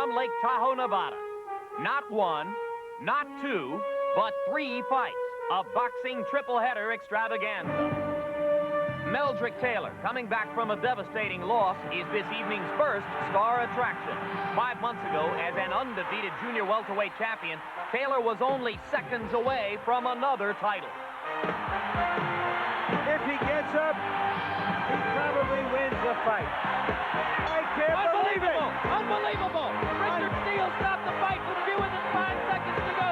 from Lake Tahoe, Nevada. Not one, not two, but 3 fights. A boxing triple-header extravaganza. Meldrick Taylor, coming back from a devastating loss, is this evening's first star attraction. 5 months ago, as an undefeated junior welterweight champion, Taylor was only seconds away from another title. If he gets up, he probably wins the fight. I can't believe it! Unbelievable! Richard Steele stopped the fight with fewer than 5 seconds to go.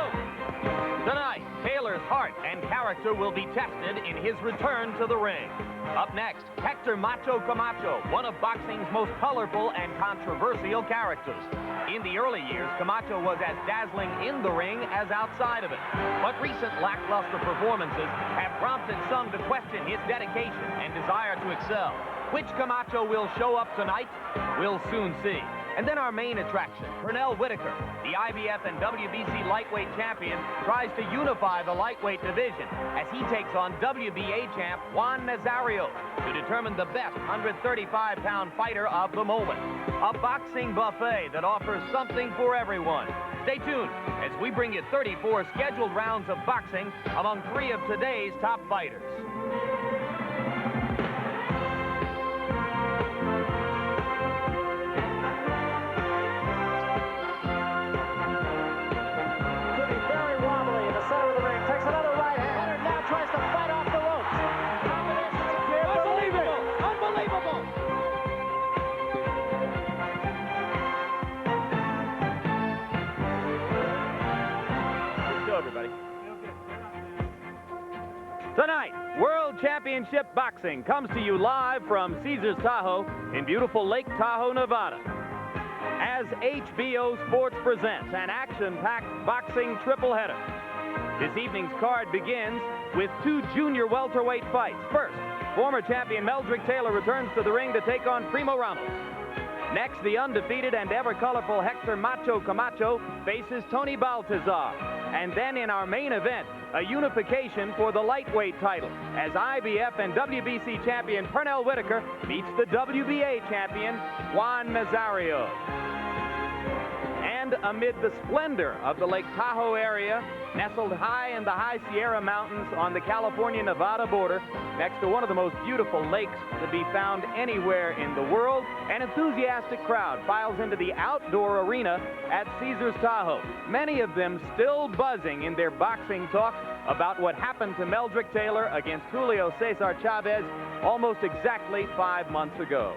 Tonight, Taylor's heart and character will be tested in his return to the ring. Up next, Hector Macho Camacho, one of boxing's most colorful and controversial characters. In the early years, Camacho was as dazzling in the ring as outside of it. But recent lackluster performances have prompted some to question his dedication and desire to excel. Which Camacho will show up tonight? We'll soon see. And then our main attraction, Pernell Whitaker, the IBF and WBC lightweight champion, tries to unify the lightweight division as he takes on WBA champ Juan Nazario to determine the best 135-pound fighter of the moment. A boxing buffet that offers something for everyone. Stay tuned as we bring you 34 scheduled rounds of boxing among 3 of today's top fighters. Tonight, World Championship Boxing comes to you live from Caesars Tahoe in beautiful Lake Tahoe, Nevada. As HBO Sports presents an action-packed boxing triple-header. This evening's card begins with 2 junior welterweight fights. First, former champion Meldrick Taylor returns to the ring to take on Primo Ramos. Next, the undefeated and ever-colorful Hector Macho Camacho faces Tony Baltazar. And then in our main event, a unification for the lightweight title as IBF and WBC champion Pernell Whitaker meets the WBA champion Juan Nazario. And amid the splendor of the Lake Tahoe area, nestled high in the high Sierra Mountains on the California-Nevada border, next to one of the most beautiful lakes to be found anywhere in the world, an enthusiastic crowd files into the outdoor arena at Caesars Tahoe, many of them still buzzing in their boxing talk about what happened to Meldrick Taylor against Julio César Chávez almost exactly 5 months ago.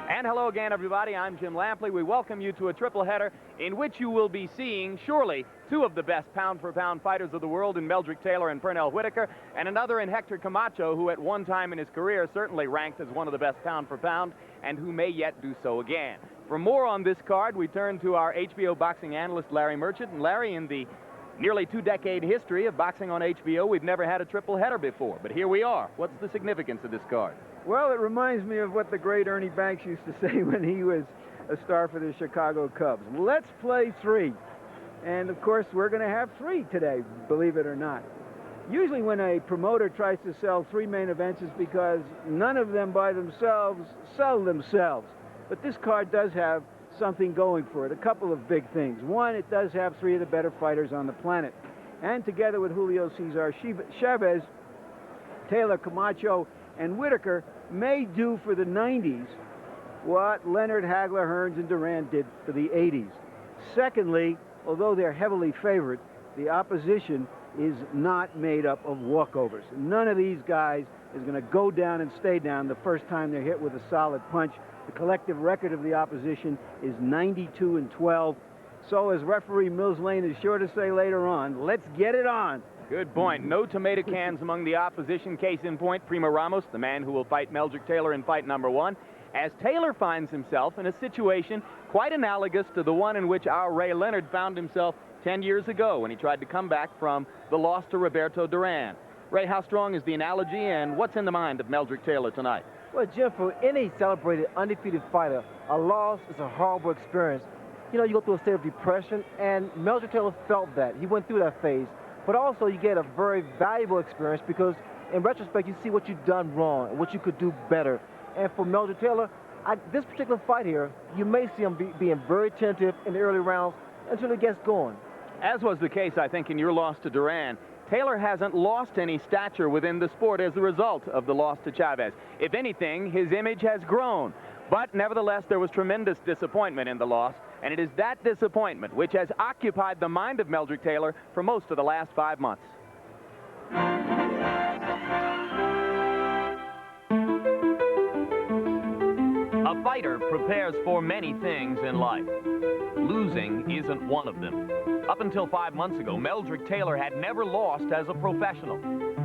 And hello again, everybody. I'm Jim Lampley. We welcome you to a triple header in which you will be seeing, surely, 2 of the best pound-for-pound fighters of the world in Meldrick Taylor and Pernell Whitaker, and another in Hector Camacho, who at one time in his career certainly ranked as one of the best pound-for-pound, and who may yet do so again. For more on this card, we turn to our HBO boxing analyst, Larry Merchant. And Larry, in the nearly 2-decade history of boxing on HBO, we've never had a triple header before, but here we are. What's the significance of this card? Well, it reminds me of what the great Ernie Banks used to say when he was a star for the Chicago Cubs. Let's play 3. And, of course, we're going to have 3 today, believe it or not. Usually when a promoter tries to sell 3 main events, it's because none of them by themselves sell themselves. But this card does have something going for it, a couple of big things. One, it does have 3 of the better fighters on the planet. And together with Julio César Chávez, Taylor, Camacho, and Whitaker may do for the 90s what Leonard, Hagler, Hearns, and Duran did for the 80s. Secondly, although they're heavily favored, the opposition is not made up of walkovers. None of these guys is going to go down and stay down the first time they're hit with a solid punch. The collective record of the opposition is 92-12. So as referee Mills Lane is sure to say later on, let's get it on. Good point. No tomato cans among the opposition. Case in point, Primo Ramos, the man who will fight Meldrick Taylor in fight number 1, as Taylor finds himself in a situation quite analogous to the one in which our Ray Leonard found himself 10 years ago when he tried to come back from the loss to Roberto Duran. Ray, how strong is the analogy, and what's in the mind of Meldrick Taylor tonight? Well, Jim, for any celebrated undefeated fighter, a loss is a horrible experience. You know, you go through a state of depression, and Meldrick Taylor felt that. He went through that phase. But also, you get a very valuable experience because, in retrospect, you see what you've done wrong and what you could do better. And for Meldrick Taylor, This particular fight here, you may see him being very tentative in the early rounds until he gets going. As was the case, I think, in your loss to Duran, Taylor hasn't lost any stature within the sport as a result of the loss to Chavez. If anything, his image has grown. But nevertheless, there was tremendous disappointment in the loss, and it is that disappointment which has occupied the mind of Meldrick Taylor for most of the last 5 months. A fighter prepares for many things in life. Losing isn't one of them. Up until 5 months ago, Meldrick Taylor had never lost as a professional.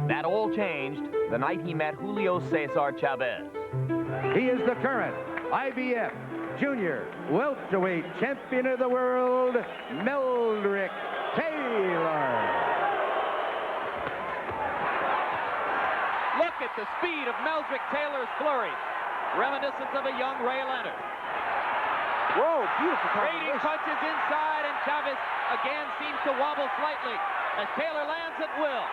That all changed the night he met Julio César Chávez. He is the current IBF Junior Welterweight Champion of the World, Meldrick Taylor. Look at the speed of Meldrick Taylor's flurry, reminiscent of a young Ray Leonard. Whoa, beautiful Trading combination. punches inside, and Chavez again seems to wobble slightly as Taylor lands at will.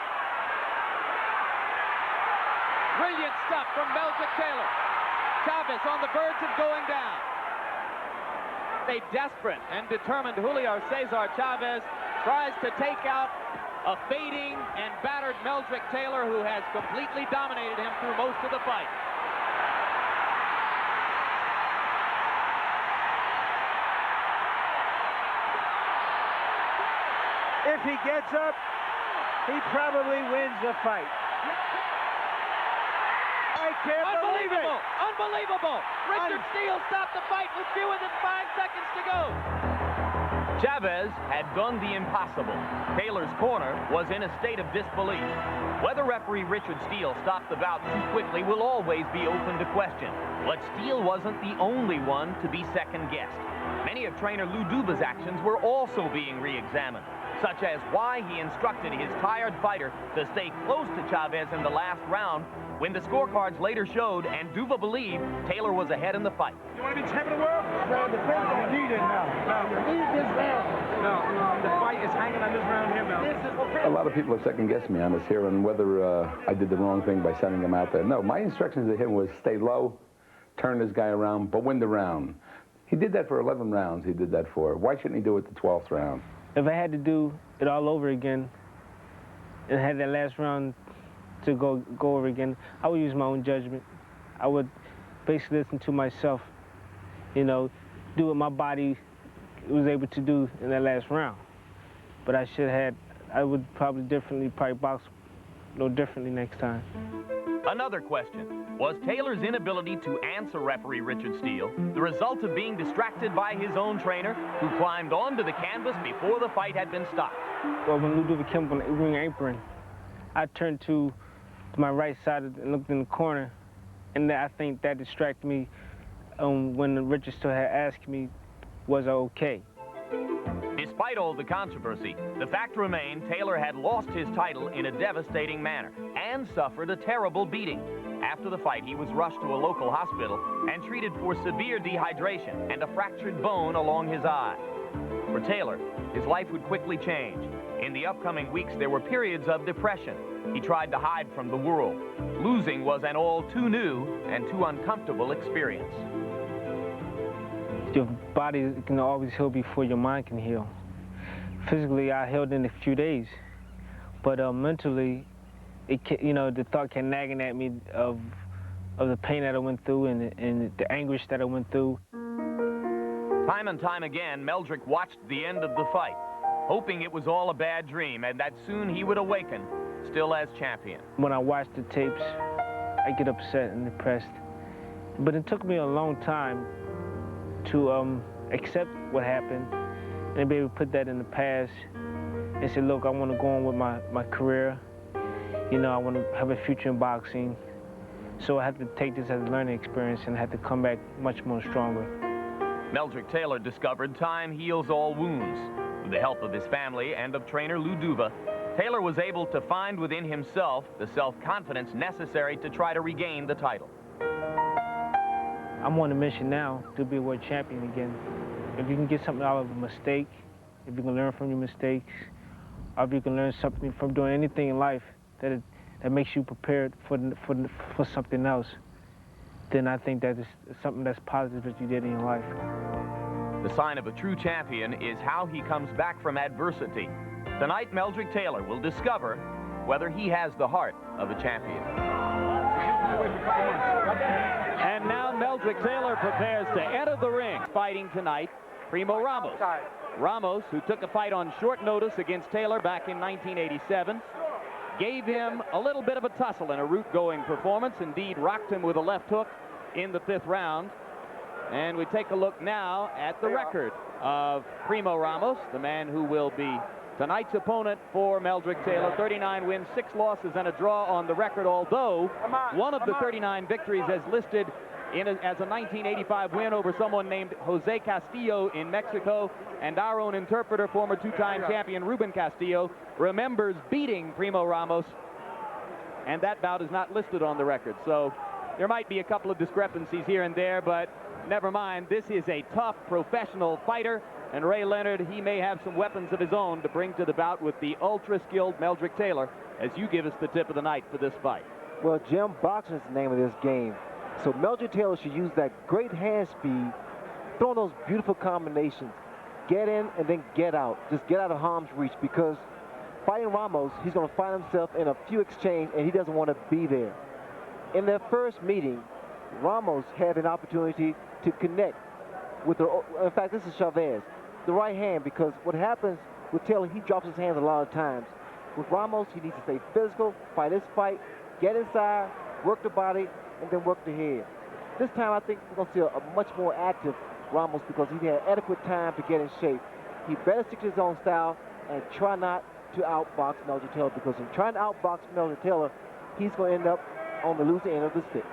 Brilliant stuff from Meldrick Taylor. Chavez on the verge of going down. A desperate and determined Julio César Chávez tries to take out a fading and battered Meldrick Taylor, who has completely dominated him through most of the fight. If he gets up, he probably wins the fight. I can't believe it. Unbelievable! Richard Steele stopped the fight with fewer than 5 seconds to go. Chavez had done the impossible. Taylor's corner was in a state of disbelief. Whether referee Richard Steele stopped the bout too quickly will always be open to question. But Steele wasn't the only one to be second-guessed. Many of trainer Lou Duba's actions were also being re-examined, such as why he instructed his tired fighter to stay close to Chavez in the last round when the scorecards later showed and Duba believed Taylor was ahead in the fight. You want to be champion of the world? You need it now. You need this round. No, the fight is hanging on this round here, Mel. A lot of people have second-guessed me on this here and whether I did the wrong thing by sending him out there. No, my instructions to him was stay low, turn this guy around, but win the round. He did that for 11 rounds. He did that for. Why shouldn't he do it the 12th round? If I had to do it all over again and had that last round to go over again, I would use my own judgment. I would basically listen to myself, you know, do what my body was able to do in that last round. But I would probably box a little differently next time. Another question. Was Taylor's inability to answer referee Richard Steele the result of being distracted by his own trainer, who climbed onto the canvas before the fight had been stopped? Well, when Lou Duba came on the ring apron, I turned to my right side and looked in the corner, and I think that distracted me when Richard Steele had asked me, was I okay? Despite all the controversy, the fact remained Taylor had lost his title in a devastating manner and suffered a terrible beating. After the fight, he was rushed to a local hospital and treated for severe dehydration and a fractured bone along his eye. For Taylor, his life would quickly change. In the upcoming weeks, there were periods of depression. He tried to hide from the world. Losing was an all too new and too uncomfortable experience. Your body can always heal before your mind can heal. Physically, I healed in a few days, but mentally, the thought kept nagging at me of the pain that I went through and the anguish that I went through. Time and time again, Meldrick watched the end of the fight, hoping it was all a bad dream and that soon he would awaken, still as champion. When I watch the tapes, I get upset and depressed. But it took me a long time to accept what happened and be able to put that in the past and say, look, I want to go on with my career. You know, I want to have a future in boxing. So I had to take this as a learning experience and had to come back much more stronger. Meldrick Taylor discovered time heals all wounds. With the help of his family and of trainer Lou Duba, Taylor was able to find within himself the self-confidence necessary to try to regain the title. I'm on a mission now to be a world champion again. If you can get something out of a mistake, if you can learn from your mistakes, or if you can learn something from doing anything in life that makes you prepared for something else, then I think that is something that's positive that you did in your life. The sign of a true champion is how he comes back from adversity. Tonight, Meldrick Taylor will discover whether he has the heart of a champion. And now Meldrick Taylor prepares to enter the ring. Fighting tonight, Primo Ramos. Ramos, who took a fight on short notice against Taylor back in 1987, gave him a little bit of a tussle in a route-going performance. Indeed, rocked him with a left hook in the 5th round. And we take a look now at the record of Primo Ramos, the man who will be tonight's opponent for Meldrick Taylor. 39 wins, 6 losses, and a draw on the record, although one of the 39 victories as listed as a 1985 win over someone named Jose Castillo in Mexico, and our own interpreter, former 2-time champion Ruben Castillo, remembers beating Primo Ramos, and that bout is not listed on the record. So there might be a couple of discrepancies here and there, but never mind. This is a tough professional fighter, and Ray Leonard, he may have some weapons of his own to bring to the bout with the ultra-skilled Meldrick Taylor, as you give us the tip of the night for this fight. Well, Jim, boxing is the name of this game. So Meldrick Taylor should use that great hand speed, throw those beautiful combinations, get in and then get out. Just get out of harm's reach, because fighting Ramos, he's going to find himself in a few exchanges and he doesn't want to be there. In their first meeting, Ramos had an opportunity to connect with the, in fact, this is Chavez, the right hand, because what happens with Taylor, he drops his hands a lot of times. With Ramos, he needs to stay physical, fight his fight, get inside, work the body, and then work the head. This time, I think we're going to see a much more active Ramos, because he had adequate time to get in shape. He better stick to his own style and try not to outbox Meldrick Taylor, because in trying to outbox Meldrick Taylor, he's going to end up on the losing end of the stick.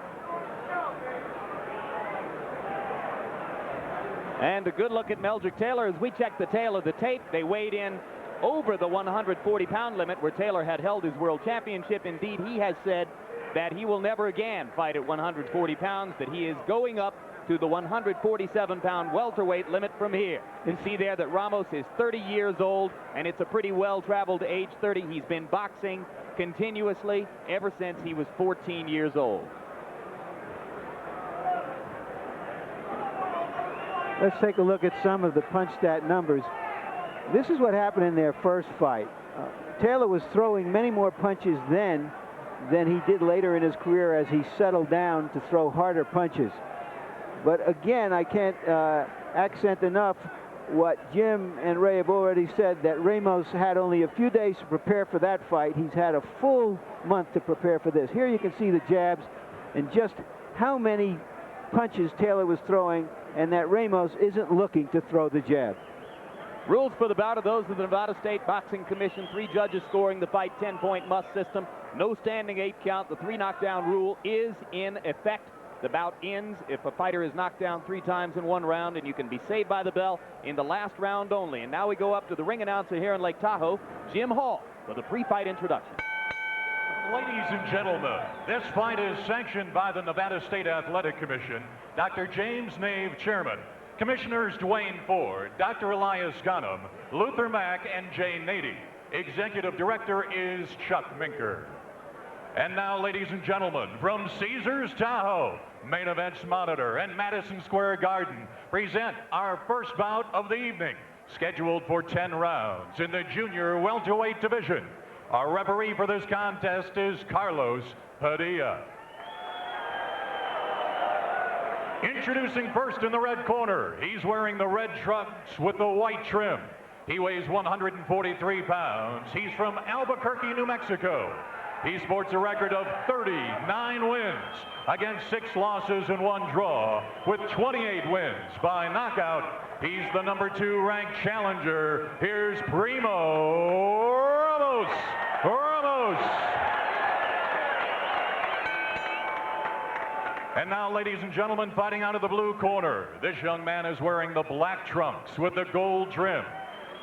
And a good look at Meldrick Taylor. As we check the tail of the tape, they weighed in over the 140-pound limit where Taylor had held his world championship. Indeed, he has said that he will never again fight at 140 pounds, that he is going up to the 147-pound welterweight limit from here. You see there that Ramos is 30 years old, and it's a pretty well-traveled age, 30. He's been boxing continuously ever since he was 14 years old. Let's take a look at some of the punch stat numbers. This is what happened in their first fight. Taylor was throwing many more punches then than he did later in his career, as he settled down to throw harder punches. But again, I can't accent enough what Jim and Ray have already said, that Ramos had only a few days to prepare for that fight. He's had a full month to prepare for this. Here you can see the jabs and just how many punches Taylor was throwing, and that Ramos isn't looking to throw the jab. Rules for the bout are those of the Nevada State Boxing Commission. 3 judges scoring the fight, 10-point must system. No standing 8 count. The 3 knockdown rule is in effect. The bout ends if a fighter is knocked down 3 times in 1 round, and you can be saved by the bell in the last round only. And now we go up to the ring announcer here in Lake Tahoe, Jim Hall, for the pre-fight introduction. Ladies and gentlemen, this fight is sanctioned by the Nevada State Athletic Commission. Dr. James Nave, Chairman. Commissioners Dwayne Ford, Dr. Elias Ghanem, Luther Mack, and Jay Nady. Executive Director is Chuck Minker. And now, ladies and gentlemen, from Caesars Tahoe, Main Events Monitor, and Madison Square Garden, present our first bout of the evening, scheduled for 10 rounds in the junior welterweight division. Our referee for this contest is Carlos Padilla. Introducing first in the red corner, he's wearing the red trunks with the white trim. He weighs 143 pounds. He's from Albuquerque, New Mexico. He sports a record of 39 wins against 6 losses and 1 draw, with 28 wins by knockout. He's the number 2 ranked challenger. Here's Primo Ramos. And now, ladies and gentlemen, fighting out of the blue corner, this young man is wearing the black trunks with the gold trim.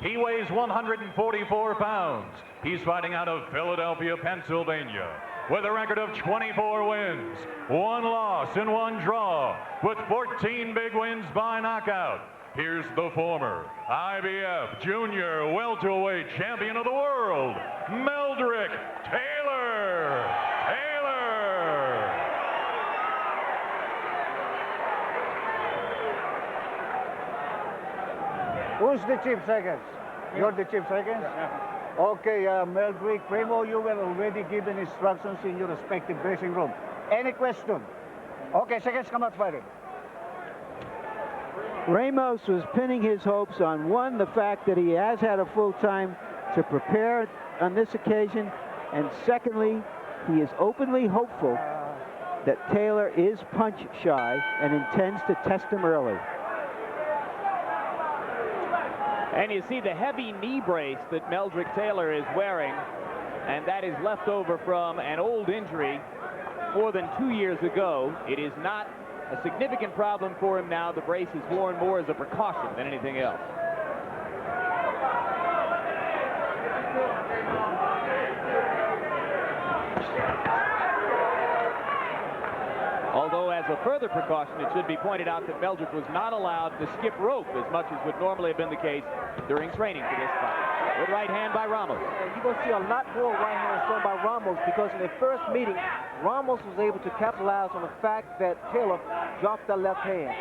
He weighs 144 pounds. He's fighting out of Philadelphia, Pennsylvania, with a record of 24 wins, 1 loss and 1 draw, with 14 big wins by knockout. Here's the former IBF Junior Welterweight Champion of the World, Meldrick Taylor. Who's the chief seconds? You're the chief seconds? Okay, Meldrick, Primo, you were already given instructions in your respective dressing room. Any question? Okay, seconds come out fighting. Ramos was pinning his hopes on, one, the fact that he has had a full time to prepare on this occasion, and secondly, he is openly hopeful that Taylor is punch shy and intends to test him early. And you see the heavy knee brace that Meldrick Taylor is wearing, and that is left over from an old injury more than 2 years ago. It is not a significant problem for him now. The brace is worn more as a precaution than anything else. Although, as a further precaution, it should be pointed out that Meldrick was not allowed to skip rope as much as would normally have been the case during training for this fight. Good right hand by Ramos. And you're going to see a lot more right hands thrown by Ramos, because in their first meeting, Ramos was able to capitalize on the fact that Taylor dropped that left hand.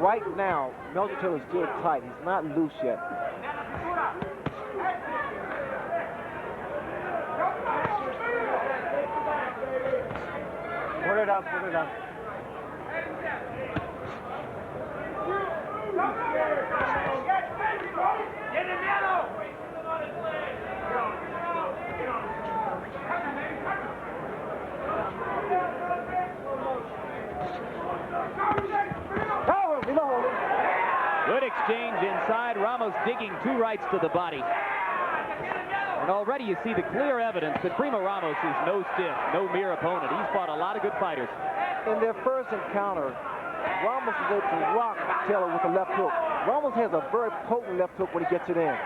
Right now, Meldrick Taylor is still tight. He's not loose yet. Put it up, put it up. Good exchange inside. Ramos digging 2 rights to the body. And already you see the clear evidence that Primo Ramos is no stiff, no mere opponent. He's fought a lot of good fighters. In their first encounter, Ramos was able to rock Taylor with a left hook. Ramos has a very potent left hook when he gets it in.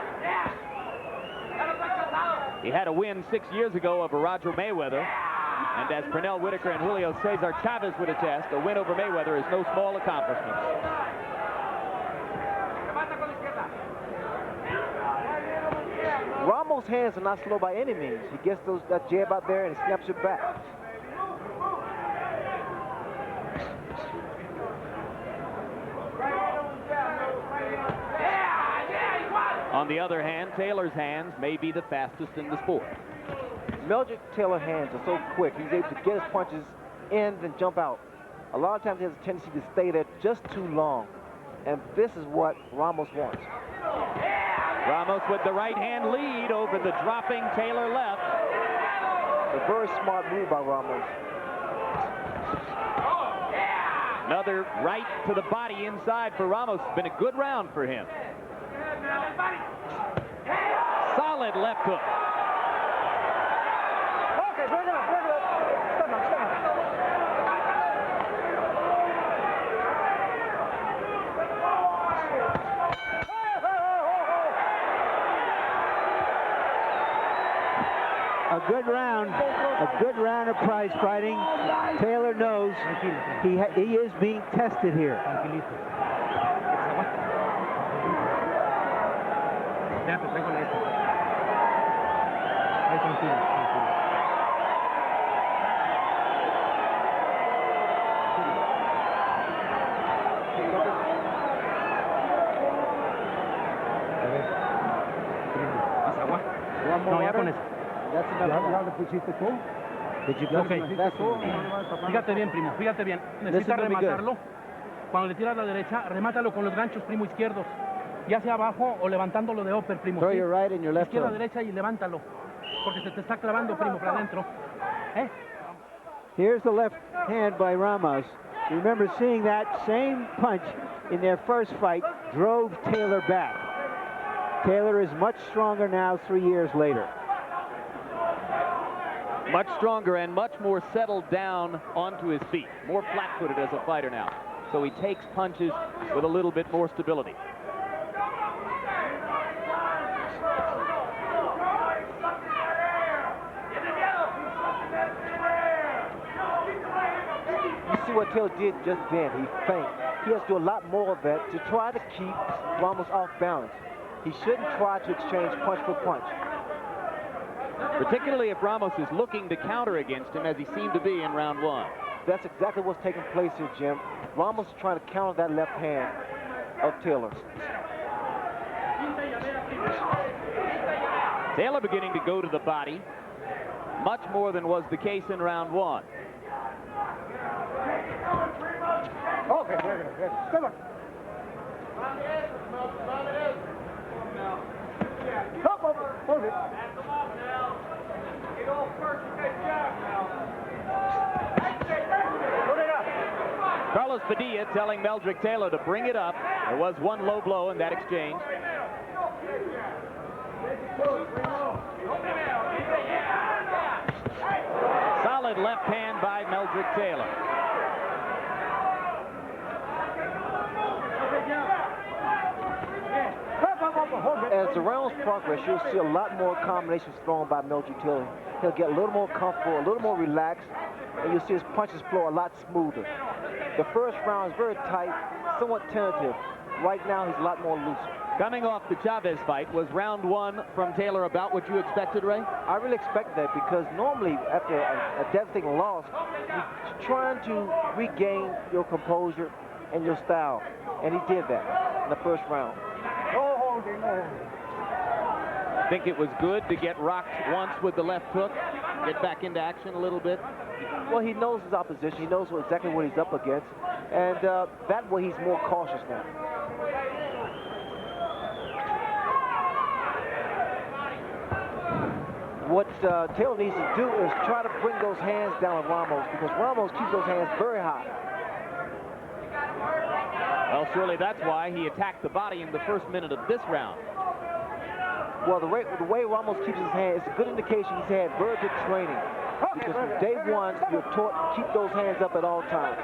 He had a win 6 years ago over Roger Mayweather. And as Pernell Whitaker and Julio César Chávez would attest, a win over Mayweather is no small accomplishment. Ramos' hands are not slow by any means. He gets that jab out there and he snaps it back. On the other hand, Taylor's hands may be the fastest in the sport. Meldrick Taylor's hands are so quick. He's able to get his punches in and jump out. A lot of times he has a tendency to stay there just too long. And this is what Ramos wants. Ramos with the right hand lead over the dropping Taylor left. A very smart move by Ramos. Another right to the body inside for Ramos. It's been a good round for him. Solid left hook. Okay, bring it up, bring it up. Stand up, stand up. A good round of prize fighting. Taylor knows he is being tested here. No, ya con eso. ¿Ya le pusiste tú? Fíjate bien, Primo, fíjate bien. Necesitas rematarlo. Cuando le tiras a la derecha, remátalo con los ganchos, Primo, izquierdos. Ya sea abajo o levantándolo de upper, Primo. Throw your right and your left Izquierda, hook. derecha y levántalo. Porque se te está clavando, Primo, para adentro. Here's the left hand by Ramos. Remember, seeing that same punch in their first fight drove Taylor back. Taylor is much stronger now 3 years later. Much stronger and much more settled down onto his feet. More flat-footed as a fighter now. So he takes punches with a little bit more stability. You see what Taylor did just then. He feigned. He has to do a lot more of that to try to keep Ramos off balance. He shouldn't try to exchange punch for punch. particularly if Ramos is looking to counter against him, as he seemed to be in round one. That's exactly what's taking place here, Jim. Ramos is trying to counter that left hand of Taylor. Taylor beginning to go to the body, much more than was the case in round one. Okay, come on. Hop over, hold it. Carlos Padilla telling Meldrick Taylor to bring it up. There was one low blow in that exchange. Solid left hand by Meldrick Taylor. As the rounds progress, you'll see a lot more combinations thrown by Meldrick Taylor. He'll get a little more comfortable, a little more relaxed, and you'll see his punches flow a lot smoother. The first round is very tight, somewhat tentative. Right now, he's a lot more loose. Coming off the Chavez fight, was round one from Taylor about what you expected, Ray? I really expect that because normally after a devastating loss, you're trying to regain your composure and your style, and he did that in the first round. No holding, no holding. Think it was good to get rocked once with the left hook, get back into action a little bit? Well, he knows his opposition. He knows exactly what he's up against, and that way he's more cautious now. What Taylor needs to do is try to bring those hands down on Ramos, because Ramos keeps those hands very high. Well, surely that's why he attacked the body in the first minute of this round. Well, the way Ramos keeps his hands is a good indication he's had very good training. Because from day one, you're taught to keep those hands up at all times.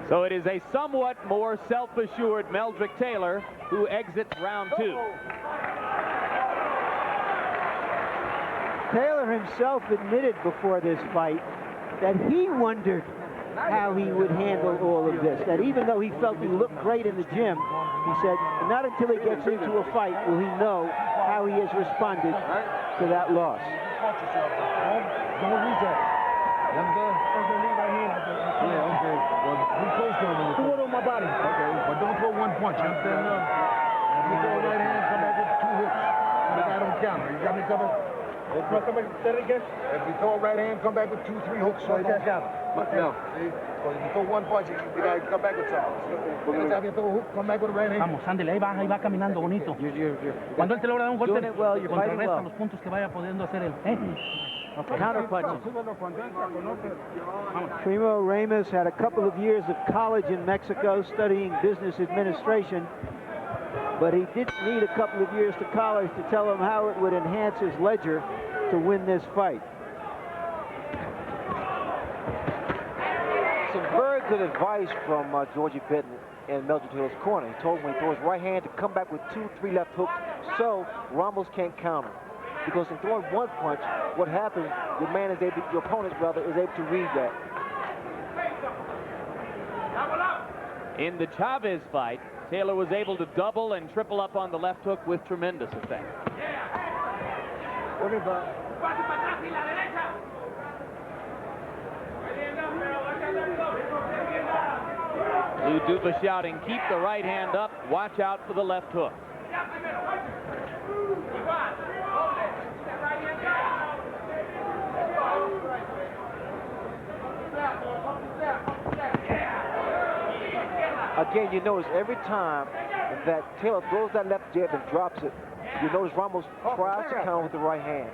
So it is a somewhat more self-assured Meldrick Taylor who exits round two. Taylor himself admitted before this fight that he wondered how he would handle all of this. That even though he felt he looked great in the gym, he said not until he gets into a fight will he know how he has responded to that loss. Don't reach that. You understand? Yeah, okay. Well, be close to him. Throw it on my body. Okay. But don't throw one punch. You understand now? You throw a right hand, come back with two hooks. The guy don't counter. You got me covered? If you throw a right hand, come back with 2-3 hooks. So that's out. No. See? So if you throw one punch, the guy come back with something. Every time you throw a hook, come back with a right hand. Vamos, ándele, ahí va caminando bonito. Cuando él te logra dar un golpe, contrarresta los puntos que vaya pudiendo hacer él. Counterpunching. Primo Ramos had a couple of years of college in Mexico studying business administration, but he didn't need a couple of years to college to tell him how it would enhance his ledger to win this fight. Some very good advice from Georgie Benton in Meldrick Taylor's corner. He told him when he throws right hand to come back with 2-3 left hooks so Ramos can't counter. Because in throwing one punch, what happens, your opponent rather, is able to read that. In the Chavez fight, Taylor was able to double and triple up on the left hook with tremendous effect. Lou Duba shouting, keep the right hand up, watch out for the left hook. Again, you notice every time that Taylor throws that left jab and drops it, you notice Ramos tries to counter with the right hand.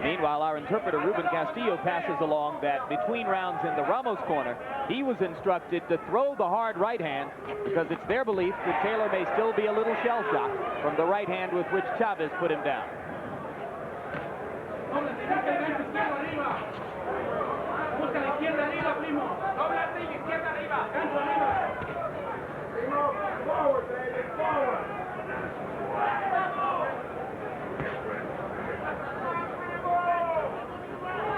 Meanwhile, our interpreter, Ruben Castillo, passes along that between rounds in the Ramos corner, he was instructed to throw the hard right hand because it's their belief that Taylor may still be a little shell-shocked from the right hand with which Chavez put him down.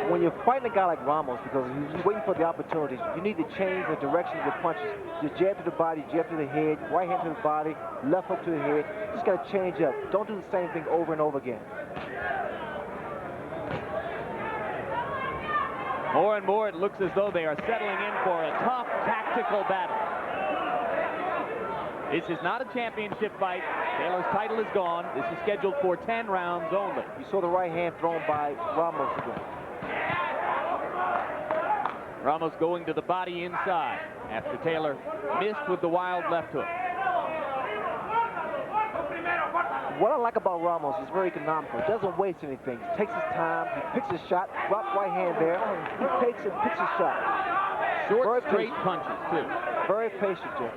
When you're fighting a guy like Ramos, because he's waiting for the opportunities, you need to change the direction of your punches. Your jab to the body, jab to the head, right hand to the body, left hook to the head. Just got to change up. Don't do the same thing over and over again. More and more, it looks as though they are settling in for a tough tactical battle. This is not a championship fight. Taylor's title is gone. This is scheduled for 10 rounds only. You saw the right hand thrown by Ramos again. Ramos going to the body inside after Taylor missed with the wild left hook. What I like about Ramos is very economical. He doesn't waste anything. He takes his time. He picks his shot. Drop right hand there. He takes and picks his shot. Short, straight punches, too. Very patient, Jeff.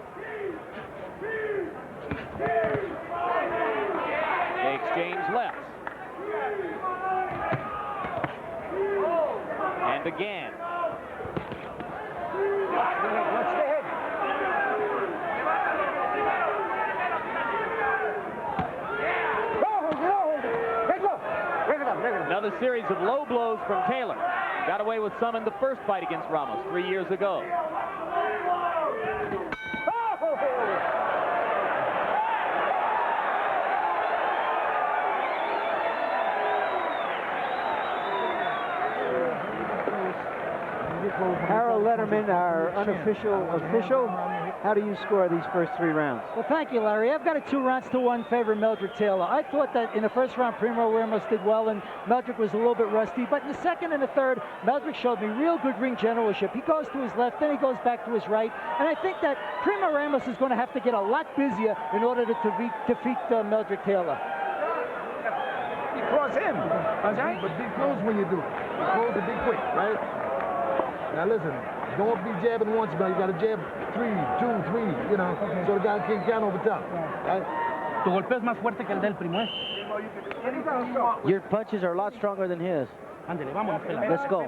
They exchange lefts. And again. Another series of low blows from Taylor. Got away with some in the first fight against Ramos 3 years ago. Harold Letterman, our unofficial official. How do you score these first 3 rounds? Well, thank you, Larry. I've got a 2-1 favor Meldrick Taylor. I thought that in the first round, Primo Ramos did well, and Meldrick was a little bit rusty. But in the second and the third, Meldrick showed me real good ring generalship. He goes to his left, then he goes back to his right. And I think that Primo Ramos is going to have to get a lot busier in order to defeat Meldrick Taylor. You cross him. But be close when you do it. Be close and be quick, right? Now listen, don't be jabbing once, but you got to jab 3, 2, 3, you know, so the guy can't count over top. Right? Tu golpeo es más fuerte que el del Primo. Your punches are a lot stronger than his. Ándale, vámonos. Let's go.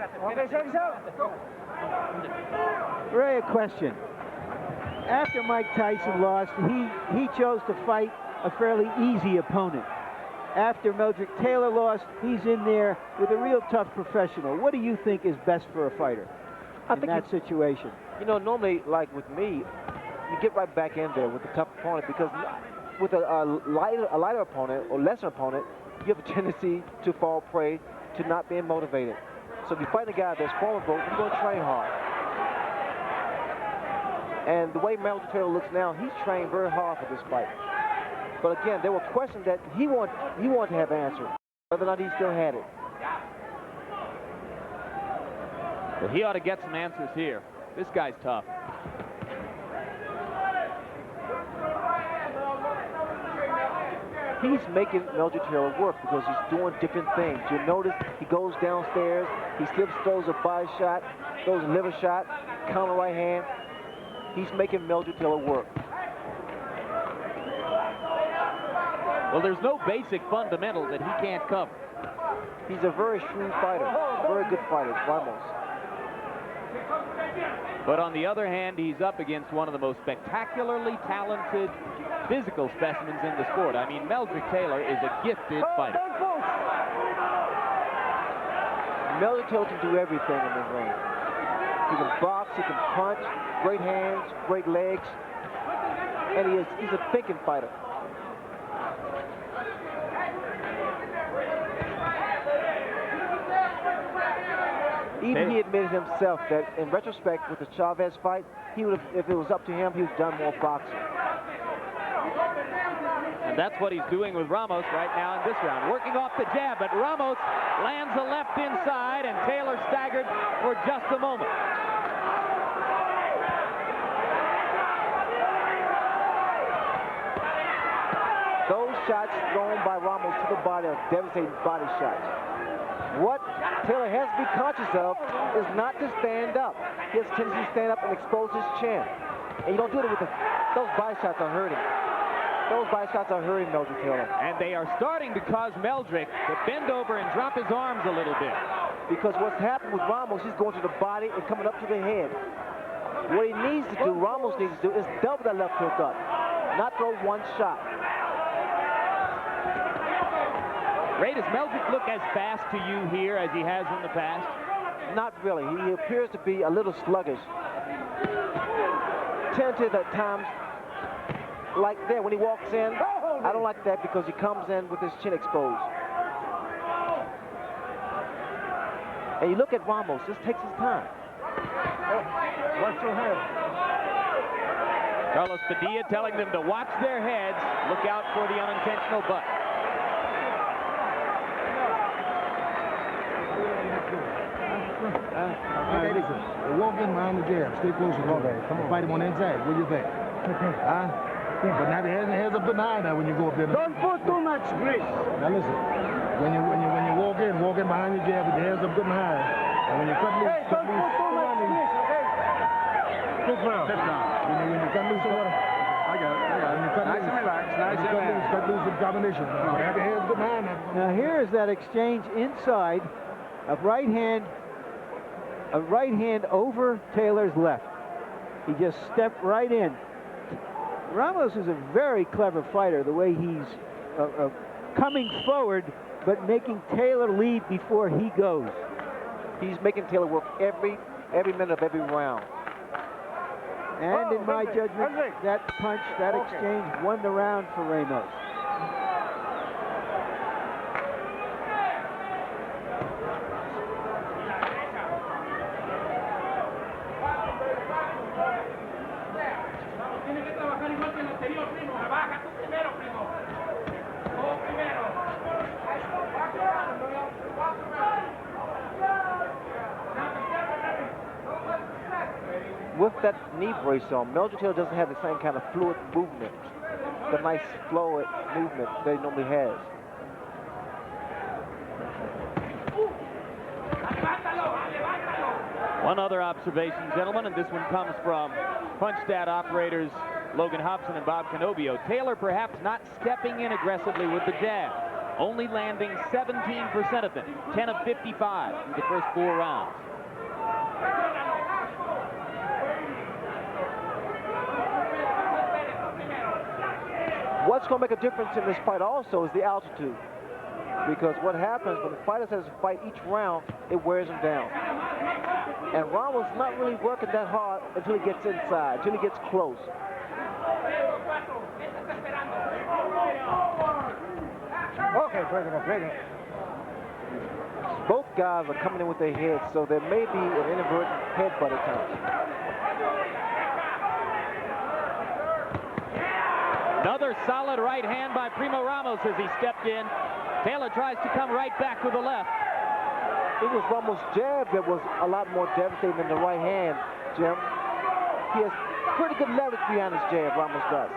Ray, a question. After Mike Tyson lost, he chose to fight a fairly easy opponent. After Meldrick Taylor lost, he's in there with a real tough professional. What do you think is best for a fighter in that situation? You know, normally, like with me, you get right back in there with a tough opponent, because with a lighter opponent or lesser opponent, you have a tendency to fall prey to not being motivated. So if you fight a guy that's formidable, you're going to train hard. And the way Meldrick Taylor looks now, he's trained very hard for this fight. But again, there were questions that he wanted to have answered, whether or not he still had it. Well, he ought to get some answers here. This guy's tough. He's making Meldrick Taylor work because he's doing different things. You notice he goes downstairs, he still throws a body shot, throws a liver shot, counter right hand. He's making Meldrick Taylor work. Well, there's no basic fundamental that he can't cover. He's a very shrewd fighter, very good fighter, Ramos. But on the other hand, he's up against one of the most spectacularly talented physical specimens in the sport. I mean, Meldrick Taylor is a gifted fighter. Meldrick Taylor can do everything in the ring. He can box, he can punch, great hands, great legs, and he's a thinking fighter. Even he admitted himself that, in retrospect, with the Chavez fight, he would have, if it was up to him, he would have done more boxing. And that's what he's doing with Ramos right now in this round. Working off the jab, but Ramos lands a left inside, and Taylor staggered for just a moment. Those shots thrown by Ramos to the body are devastating body shots. What Taylor has to be conscious of is not to stand up. He has a tendency to stand up and expose his chin. And you don't do it with those body shots are hurting. Those body shots are hurting Meldrick Taylor. And they are starting to cause Meldrick to bend over and drop his arms a little bit. Because what's happened with Ramos, he's going to the body and coming up to the head. What he needs to do, Ramos needs to do, is double that left hook up, not throw one shot. Ray, does Meldrick look as fast to you here as he has in the past? Not really. He appears to be a little sluggish. Tentative at times, like that when he walks in. I don't like that because he comes in with his chin exposed. And you look at Ramos, this takes his time. Watch your head. Carlos Padilla telling them to watch their heads, look out for the unintentional butt. Okay, listen. Walk in behind the jab. Stay close to him. Come on. Fight him on the inside. What do you think? But now the hands up behind now when you go up there. Don't put too much grease. Now listen. When you walk in behind your jab with your hands up good behind. And when you cut loose, Don't put too much grease, okay? Fifth round. When you cut loose, what? I got it. When you cut Nice and relaxed. Nice and relaxed. cut loose with combination. Have your hands good behind now. Now here is that exchange inside. A right hand over Taylor's left. He just stepped right in. Ramos is a very clever fighter, the way he's coming forward, but making Taylor lead before he goes. He's making Taylor work every minute of every round. And in my judgment, that punch, that exchange won the round for Ramos. With that knee brace on, Meldrick Taylor doesn't have the same kind of fluid movement, the nice fluid movement that he normally has. One other observation, gentlemen, and this one comes from punch stat operators Logan Hobson and Bob Canobio. Taylor perhaps not stepping in aggressively with the jab, only landing 17% of them, 10 of 55 in the first 4 rounds. What's going to make a difference in this fight also is the altitude. Because what happens when the fighter has to fight each round, it wears him down. And Ramos is not really working that hard until he gets inside, until he gets close. Okay, President. Both guys are coming in with their heads, so there may be an inadvertent headbutt at times. Another solid right hand by Primo Ramos as he stepped in. Taylor tries to come right back with the left. It was Ramos' jab that was a lot more devastating than the right hand, Jim. He has pretty good leverage behind his jab, Ramos does.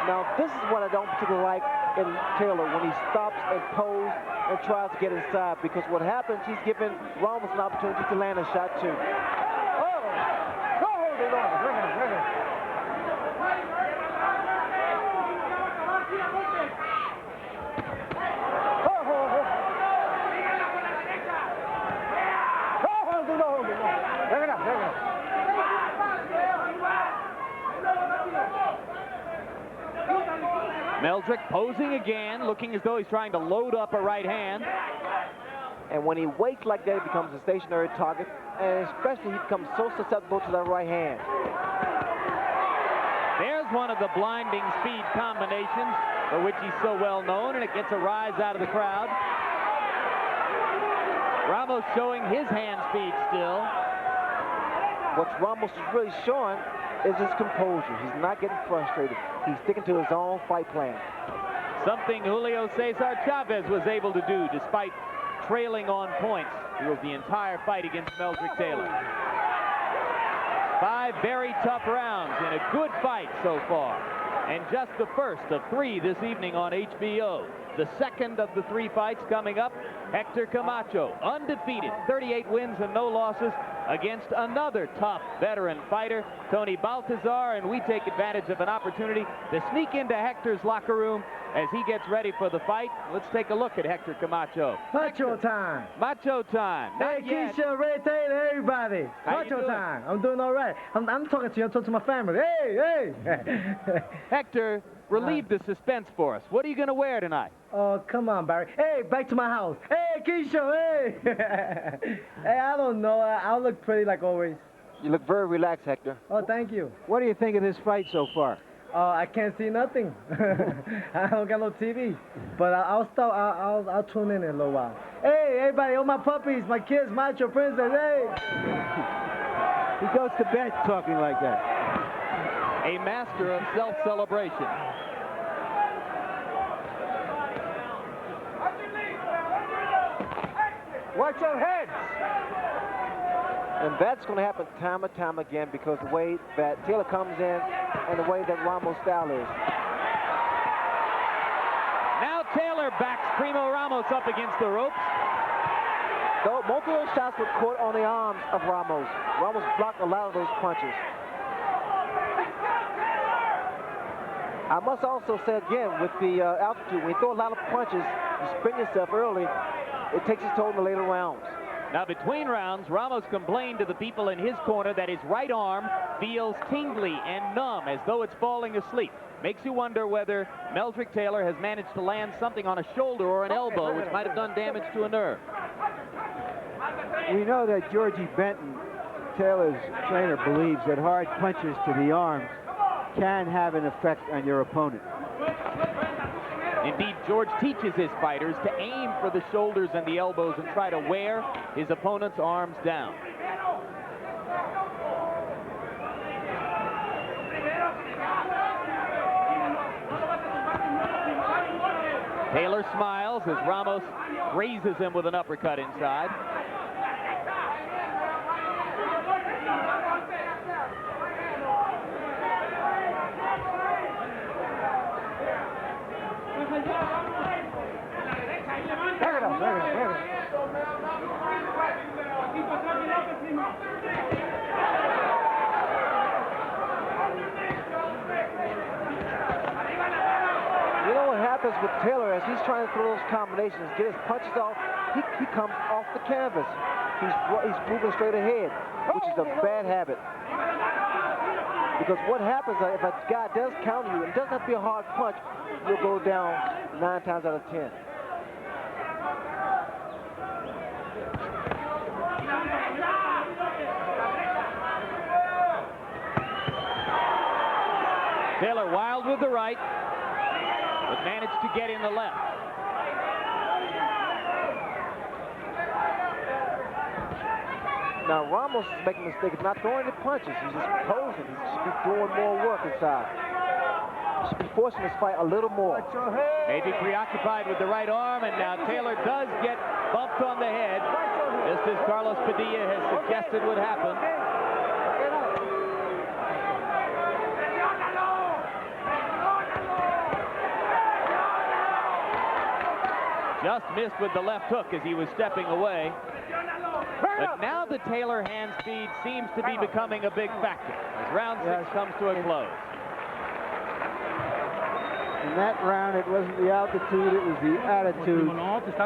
Now, this is what I don't particularly like in Taylor, when he stops and poses and tries to get inside, because what happens, he's giving Ramos an opportunity to land a shot too. Meldrick posing again, looking as though he's trying to load up a right hand. And when he waits like that, he becomes a stationary target, and especially he becomes so susceptible to that right hand. There's one of the blinding speed combinations for which he's so well known, and it gets a rise out of the crowd. Ramos showing his hand speed still. What Ramos is really showing is his composure. He's not getting frustrated. He's sticking to his own fight plan. Something Julio César Chávez was able to do despite trailing on points through the entire fight against Meldrick Taylor. 5 very tough rounds in a good fight so far, and just the first of 3 this evening on HBO. The second of the 3 fights coming up. Hector Camacho, undefeated, 38 wins and no losses against another tough veteran fighter, Tony Baltazar, and we take advantage of an opportunity to sneak into Hector's locker room as he gets ready for the fight. Let's take a look at Hector Camacho. Macho time. Macho time. Hey, Keisha, Ray Taylor, everybody. Macho time. I'm doing all right. I'm talking to you. I'm talking to my family. Hey, hey. Hector, relieve the suspense for us. What are you going to wear tonight? Oh, come on, Barry. Hey, back to my house. Hey, Keisha, hey. Hey, I don't know. I'll look pretty like always. You look very relaxed, Hector. Oh, thank you. What do you think of this fight so far? I can't see nothing. I don't got no TV. But I'll stop. I'll tune in a little while. Hey, everybody, all my puppies, my kids, Macho Princess, hey. He goes to bed talking like that. A master of self-celebration. Watch your heads. And that's going to happen time and time again because the way that Taylor comes in and the way that Ramos' style is. Now Taylor backs Primo Ramos up against the ropes. Though most of those shots were caught on the arms of Ramos. Ramos blocked a lot of those punches. I must also say again, with the altitude, when you throw a lot of punches, you spin yourself early, it takes its toll in the later rounds. Now, between rounds, Ramos complained to the people in his corner that his right arm feels tingly and numb, as though it's falling asleep. Makes you wonder whether Meldrick Taylor has managed to land something on a shoulder or an elbow, which might have done damage to a nerve. We know that Georgie Benton, Taylor's trainer, believes that hard punches to the arms can have an effect on your opponent. Indeed, George teaches his fighters to aim for the shoulders and the elbows and try to wear his opponent's arms down. Taylor smiles as Ramos grazes him with an uppercut inside. You know what happens with Taylor as he's trying to throw those combinations, get his punches off, he comes off the canvas. He's moving straight ahead, which is a bad habit. Because what happens if a guy does counter you, and it doesn't have to be a hard punch, you'll go down 9 times out of 10. Taylor wild with the right, but managed to get in the left. Now Ramos is making a mistake. He's not throwing any punches. He's just posing. He should be doing more work inside. He should be forcing this fight a little more. Maybe preoccupied with the right arm, and now Taylor does get bumped on the head, just as Carlos Padilla has suggested would happen. Just missed with the left hook as he was stepping away. But now the Taylor hand speed seems to be becoming a big factor as round 6 comes to a close. In that round, it wasn't the altitude, it was the attitude.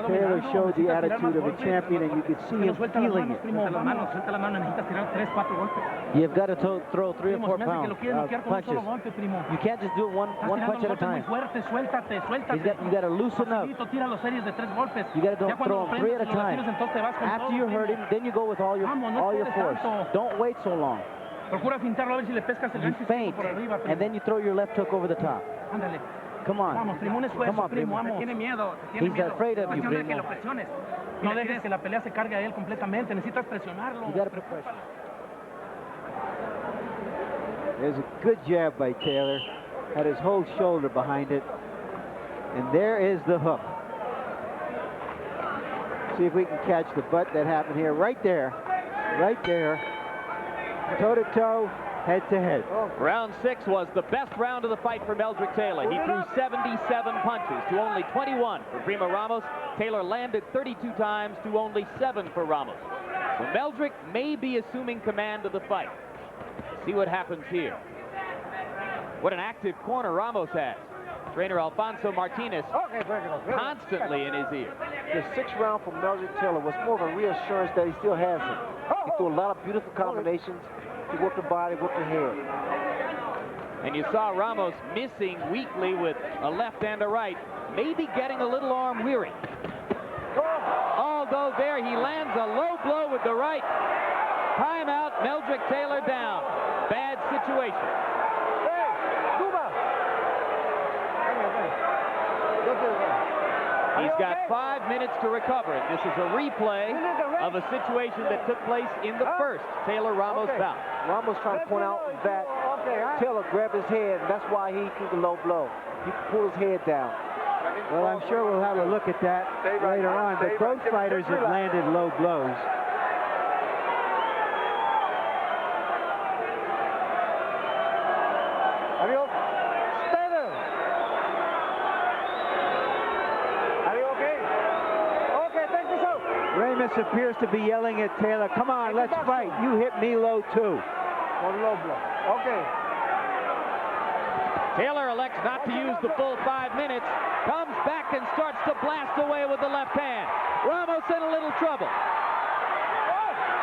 Taylor showed the attitude of a champion, and you could see him feeling it. You've got to throw 3 or 4 pounds punches. You can't just do it one punch at a time. You got to loosen up. You got to throw him 3 at a time. After you hurt him, then you go with all your force. Don't wait so long. You feint, and then you throw your left hook over the top. Come on. Come on, Primo. He's afraid of you, Primo. No dejes que la pelea se cargue a él completamente. Necesitas presionarlo. You got to put pressure. There's a good jab by Taylor. Had his whole shoulder behind it. And there is the hook. See if we can catch the butt that happened here. Right there. Right there. Toe-to-toe. head-to-head. Round 6 was the best round of the fight for Meldrick Taylor. He threw 77 punches to only 21 for Primo Ramos. Taylor landed 32 times to only 7 for Ramos. So Meldrick may be assuming command of the fight. See what happens here. What an active corner Ramos has. Trainer Alfonso Martinez constantly in his ear. The 6th round from Meldrick Taylor was more of a reassurance that he still has it. He threw a lot of beautiful combinations. He worked the body, worked the head. And you saw Ramos missing weakly with a left and a right, maybe getting a little arm weary. Although there he lands a low blow with the right. Timeout, Meldrick Taylor down. Bad situation. He's got 5 minutes to recover it. This is a replay of a situation that took place in the first Taylor-Ramos bout. Ramos trying to point out that Taylor grabbed his head, and that's why he threw the low blow. He pulled his head down. Well, I'm sure we'll have a look at that later on, but both fighters have landed low blows. Ramos appears to be yelling at Taylor, come on, let's fight. You hit me low, too. Low blow. Okay. Taylor elects not to use the full 5 minutes, comes back and starts to blast away with the left hand. Ramos in a little trouble.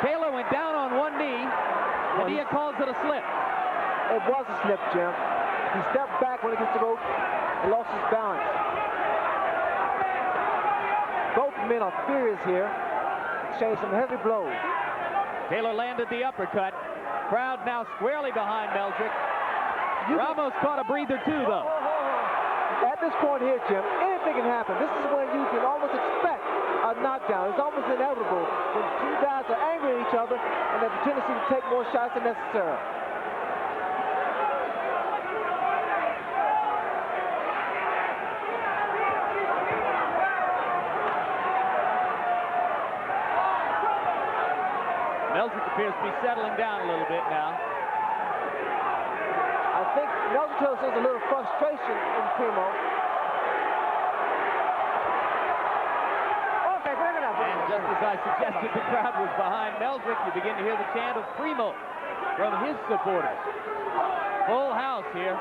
Taylor went down on one knee. Padilla calls it a slip. It was a slip, Jim. He stepped back when he gets the rope and lost his balance. Both men are furious here. Exchanged some heavy blows. Taylor landed the uppercut. Crowd now squarely behind Meldrick. Ramos caught a breather too, though. At this point here, Jim, anything can happen. This is when you can almost expect a knockdown. It's almost inevitable when two guys are angry at each other and have a tendency to take more shots than necessary. Meldrick appears to be settling down a little bit now. I think Meldrick Taylor shows a little frustration in Primo. And just as I suggested the crowd was behind Meldrick, you begin to hear the chant of Primo from his supporters. Full house here.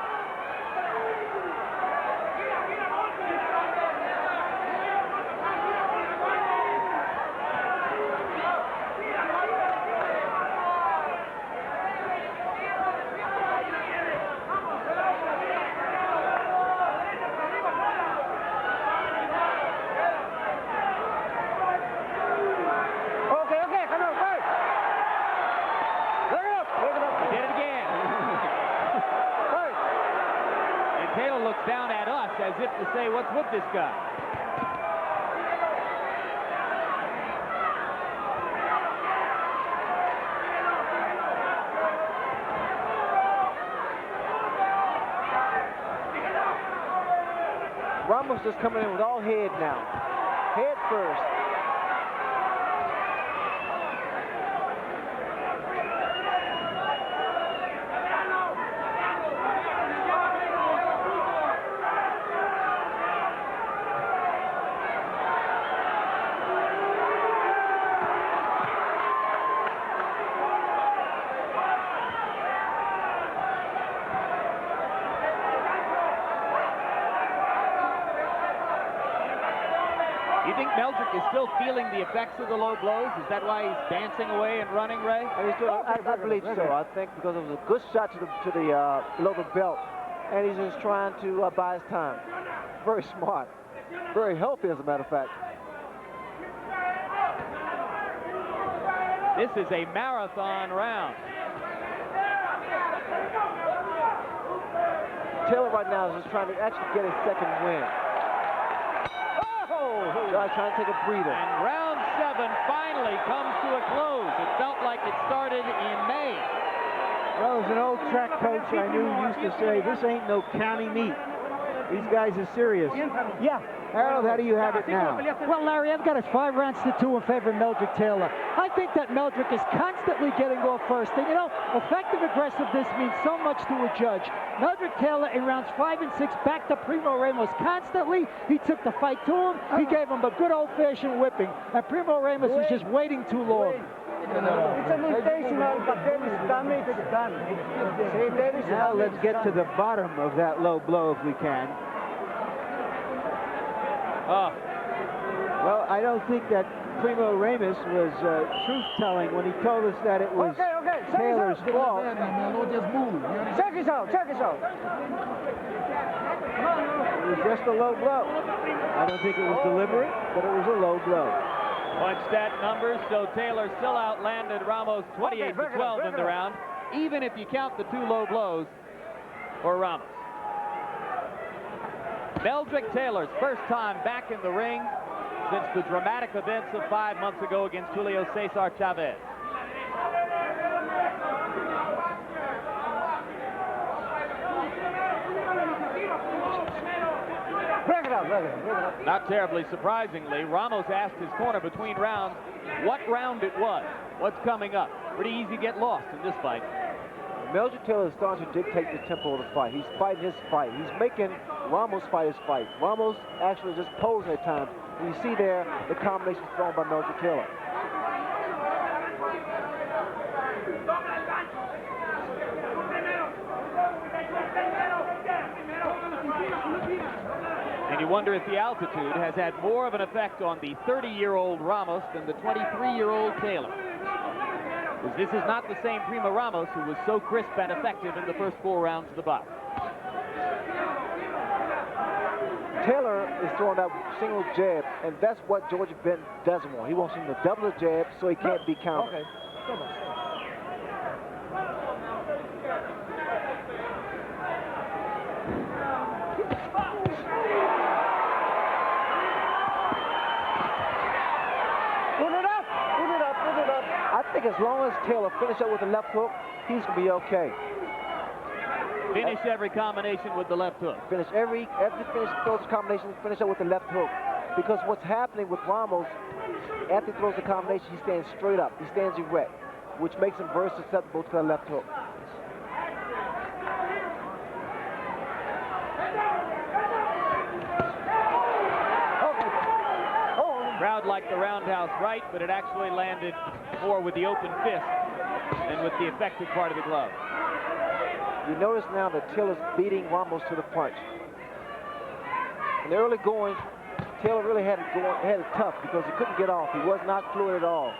Down at us as if to say, what's with this guy? Ramos just coming in with all head now. Head first. Meldrick is still feeling the effects of the low blows. Is that why he's dancing away and running, Ray? I believe so. I think because it was a good shot to the below the belt, and he's just trying to buy his time. Very smart, very healthy, as a matter of fact. This is a marathon round. Taylor right now is just trying to actually get a second win. Trying to take a breather. And round 7 finally comes to a close. It felt like it started in May. Well, as an old track coach I knew used to say, this ain't no county meet. These guys are serious. Yeah, Harold, how do you have it now? Well, Larry, I've got it 5 rounds to 2 in favor of Meldrick Taylor. I think that Meldrick is constantly getting off first. And, you know, effective aggressiveness means so much to a judge. Meldrick Taylor in rounds 5 and 6 back to Primo Ramos constantly. He took the fight to him. He gave him a good old-fashioned whipping. And Primo Ramos was just waiting too long. It's an intentional, but then it's damage done. Now let's get to the bottom of that low blow if we can. Well, I don't think that Primo Ramos was truth-telling when he told us that it was Taylor's fault. Check this out, check this out. It was just a low blow. I don't think it was deliberate, but it was a low blow. Punch stat numbers, so Taylor still outlanded Ramos 28-12 in the round, even if you count the 2 low blows for Ramos. Meldrick Taylor's first time back in the ring since the dramatic events of 5 months ago against Julio César Chávez. Not terribly surprisingly, Ramos asked his corner between rounds what round it was, what's coming up. Pretty easy to get lost in this fight. Meldrick Taylor is starting to dictate the tempo of the fight. He's fighting his fight. He's making Ramos fight his fight. Ramos actually just posing at times. And you see there the combination thrown by Meldrick Taylor. And you wonder if the altitude has had more of an effect on the 30-year-old Ramos than the 23-year-old Taylor. Because this is not the same Primo Ramos who was so crisp and effective in the first 4 rounds of the bout. Taylor is throwing that single jab, and that's what Georgia Benton doesn't want. He wants him to double the jab so he can't be countered. I think as long as Taylor finishes up with the left hook, he's going to be okay. Finish every combination with the left hook. Finish every throws combination, finish up with the left hook. Because what's happening with Ramos, after he throws the combination, he stands straight up. He stands erect, which makes him very susceptible to the left hook. Crowd liked the roundhouse right, but it actually landed more with the open fist than with the effective part of the glove. You notice now that Taylor's beating Ramos to the punch. In the early going, Taylor really had it tough because he couldn't get off. He was not fluid at all.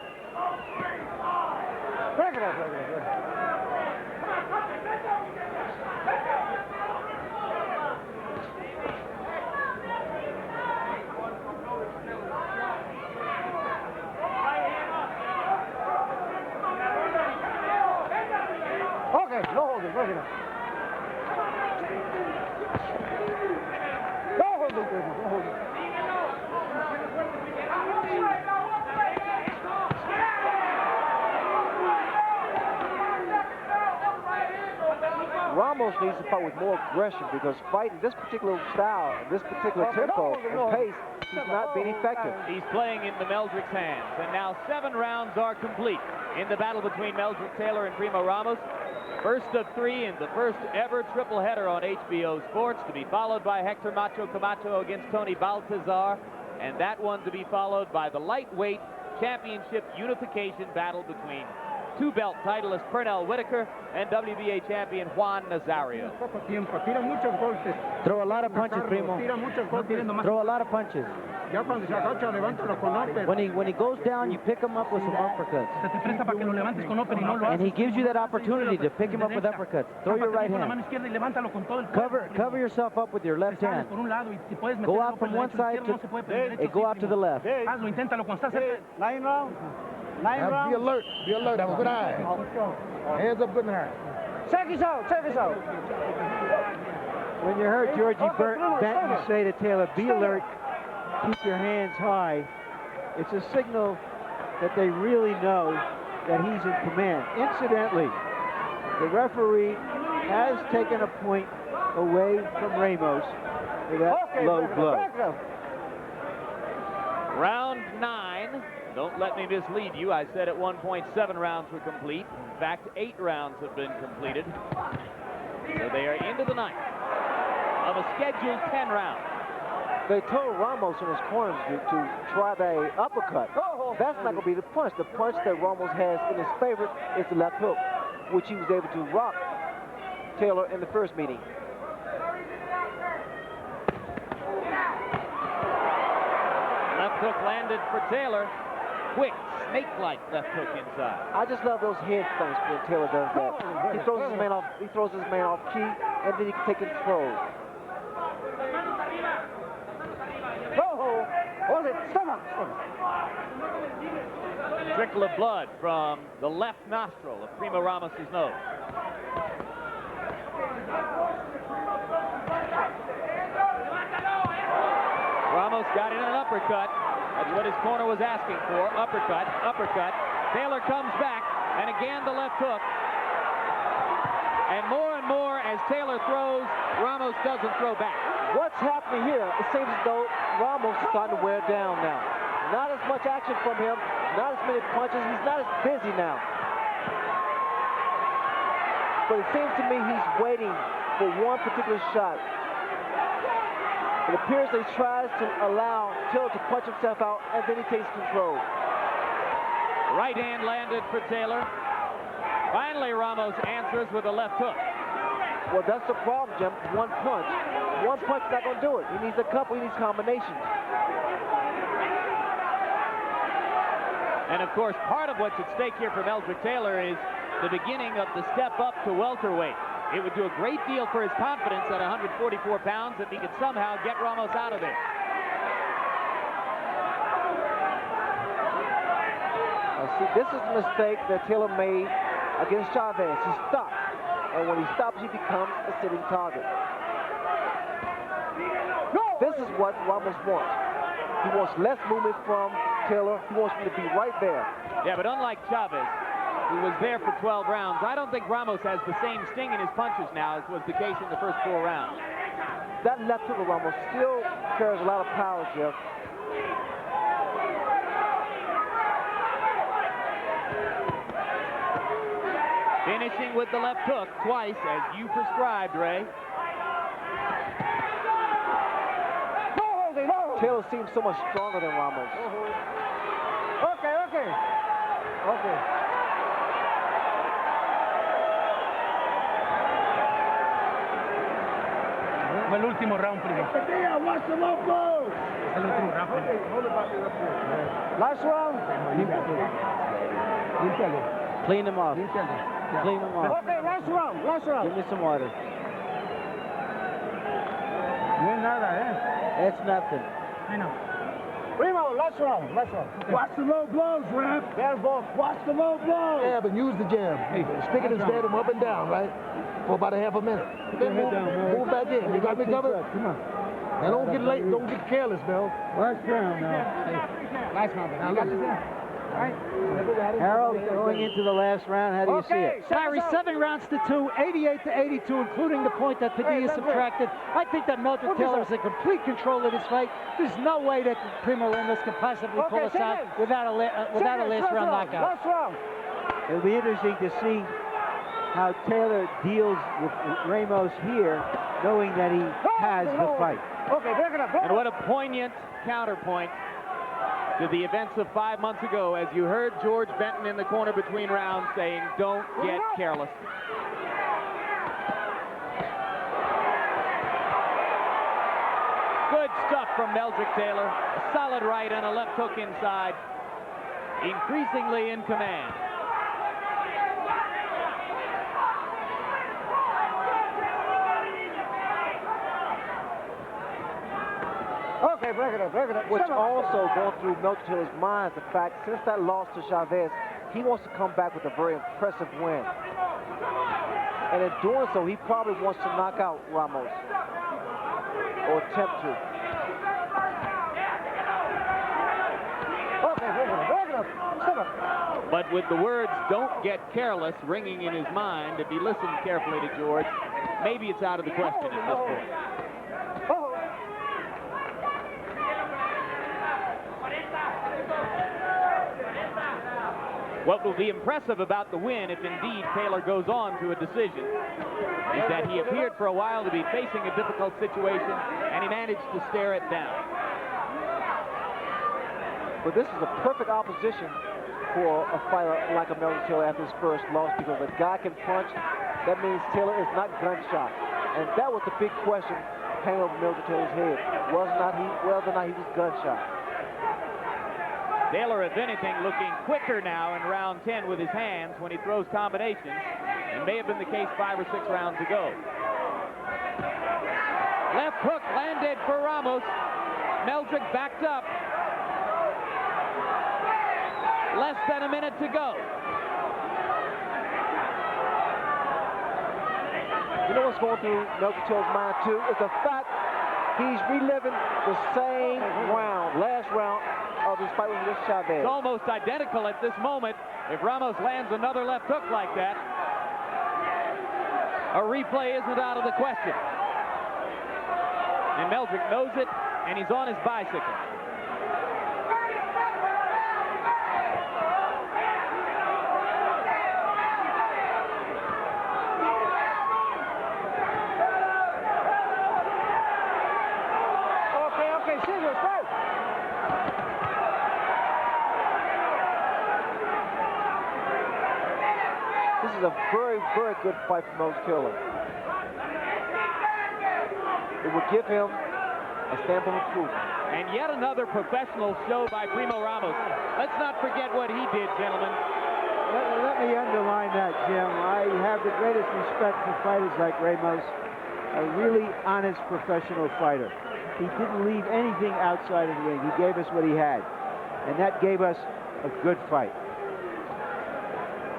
Ramos needs to fight with more aggression because fighting this particular style, this particular tempo and pace, he's not being effective. He's playing into Meldrick's hands, and now 7 rounds are complete in the battle between Meldrick Taylor and Primo Ramos. First of 3 and the first ever triple header on HBO Sports, to be followed by Hector Macho Camacho against Tony Baltazar, and that one to be followed by the lightweight championship unification battle between 2-belt titleist Pernell Whitaker and WBA champion Juan Nazario. Throw a lot of punches, Primo. Throw a lot of punches. When he goes down, you pick him up with some uppercuts. And he gives you that opportunity to pick him up with uppercuts. Throw your right hand. Cover yourself up with your left hand. Go out from one side and go out to the left. 9 rounds. 9 rounds. Be alert. Be alert. Have a good eye. Hands up, good eye. Check this out. Check this out. When you heard Georgie Benton say to Taylor, be alert, keep your hands high, it's a signal that they really know that he's in command. Incidentally, the referee has taken a point away from Ramos for that low blow. Round 9. Don't let me mislead you. I said at one point 7 rounds were complete. In fact, 8 rounds have been completed. So they are into the 9th of a scheduled 10 rounds. They told Ramos in his corners to try the uppercut. That's not going to be the punch. The punch that Ramos has in his favor is the left hook, which he was able to rock Taylor in the first meeting. Left hook landed for Taylor. Quick, snake-like left hook inside. I just love those head things when Taylor does that. He throws his man off. He throws his man off key, and then he can take control. Trickle of blood from the left nostril of Primo Ramos' nose. Ramos got in an uppercut. That's what his corner was asking for. Uppercut, uppercut. Taylor comes back, and again the left hook. And more as Taylor throws, Ramos doesn't throw back. What's happening here? It seems as though Ramos is starting to wear down now. Not as much action from him, not as many punches. He's not as busy now. But it seems to me he's waiting for one particular shot. It appears that he tries to allow Taylor to punch himself out, and then he takes control. Right hand landed for Taylor. Finally, Ramos answers with a left hook. Well, that's the problem, Jim. One punch. One punch is not going to do it. He needs a couple. He needs combinations. And, of course, part of what's at stake here for Meldrick Taylor is the beginning of the step up to welterweight. It would do a great deal for his confidence at 144 pounds if he could somehow get Ramos out of there. See, this is the mistake that Taylor made against Chavez. He stopped. And when he stops, he becomes a sitting target. This is what Ramos wants. He wants less movement from Taylor. He wants him to be right there. Yeah, but unlike Chavez, who was there for 12 rounds, I don't think Ramos has the same sting in his punches now as was the case in the first 4 rounds. That left hook of Ramos still carries a lot of power, Jeff. Finishing with the left hook twice, as you prescribed, Ray. Taylor seems so much stronger than Ramos. Okay. Fue el último round, Primo. Watch the low blows. Es el último round. Last round. Clean them off. Clean them off. Okay, last round. Give me some water. No es nada, That's nothing. I know. Primo, last round. Watch the low blows, Rap. Careful. Watch the low blows. Yeah, but use the jab. Stick it instead of up and down, right? For about a half a minute. Then move back in. You got me covered? Come on. Now don't get late. Don't get careless, Mel. Last round now. Last round. Now look. Harold, going into the last round, how do you see it? Larry, 7 rounds to 2, 88 to 82, including the point that Padilla subtracted. I think that Meldrick Taylor is in complete control of this fight. There's no way that Primo Ramos can possibly pull us out without a last round knockout. Last round. It'll be interesting to see how Taylor deals with Ramos here, knowing that he has the fight. Okay, break it up. And what a poignant counterpoint to the events of 5 months ago, as you heard George Benton in the corner between rounds saying, don't get careless. Good stuff from Meldrick Taylor. A solid right and a left hook inside. Increasingly in command. Okay, break it up. What's also going through Meldrick Taylor's mind is the fact, since that loss to Chavez, he wants to come back with a very impressive win. And in doing so, he probably wants to knock out Ramos, or attempt to. Okay, break it up. But with the words, don't get careless, ringing in his mind, if he listened carefully to George, maybe it's out of the question at this point. What will be impressive about the win, if indeed Taylor goes on to a decision, is that he appeared for a while to be facing a difficult situation, and he managed to stare it down. But this is a perfect opposition for a fighter like a Meldrick Taylor after his first loss, because if a guy can punch, that means Taylor is not gunshot. And that was the big question hanging over Meldrick Taylor's head, whether or not he was gunshot. Taylor, if anything, looking quicker now in round 10 with his hands when he throws combinations. It may have been the case 5 or 6 rounds ago. Left hook landed for Ramos. Meldrick backed up. Less than a minute to go. You know what's going through Meldrick Taylor's mind, too? It's the fact he's reliving the same round, last round, of his fight with Julio Chavez. It's almost identical at this moment. If Ramos lands another left hook like that, a replay isn't out of the question. And Meldrick knows it, and he's on his bicycle. This is a very, very good fight for Meldrick Taylor. It will give him a stamp of approval. And yet another professional show by Primo Ramos. Let's not forget what he did, gentlemen. Let me underline that, Jim. I have the greatest respect for fighters like Ramos, a really honest professional fighter. He didn't leave anything outside of the ring. He gave us what he had, and that gave us a good fight.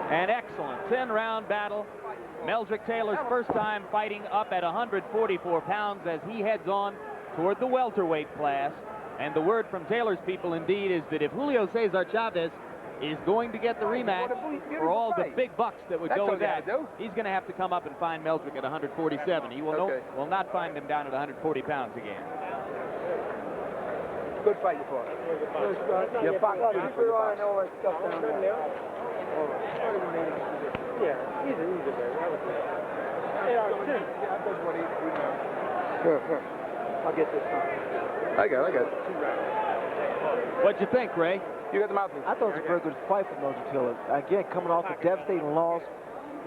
An excellent 10-round battle. Meldrick Taylor's first time fighting up at 144 pounds as he heads on toward the welterweight class. And the word from Taylor's people, indeed, is that if Julio César Chávez is going to get the rematch for all the big bucks that would go with that, he's going to have to come up and find Meldrick at 147. He will not find him down at 140 pounds again. Good fight you fought. You're boxing. Sure. I'll get this one. I got it. What'd you think, Ray? You got the mouthpiece. I thought it was a very good fight for Meldrick Taylor. Again, coming off a devastating loss,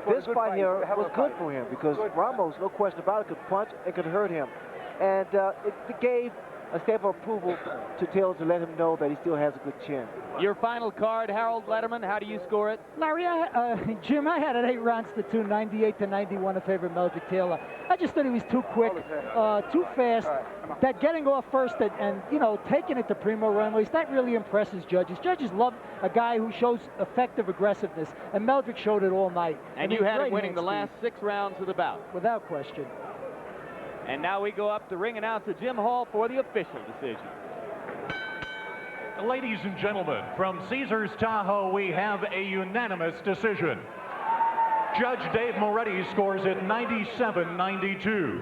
this fight here was good for him because Ramos, no question about it, could punch and could hurt him. And it gave a stamp of approval to Taylor to let him know that he still has a good chin. Your final card, Harold Letterman, how do you score it? Larry, Jim, I had it 8 rounds to 2, 98-91 in favor of Meldrick Taylor. I just thought he was too quick, too fast. That getting off first and you know, taking it to Primo Ramos, that really impresses judges. Judges love a guy who shows effective aggressiveness, and Meldrick showed it all night. And you had him winning the last 6 rounds of the bout. Without question. And now we go up to ring announcer Jim Hall for the official decision. Ladies and gentlemen, from Caesars Tahoe, we have a unanimous decision. Judge Dave Moretti scores it 97-92.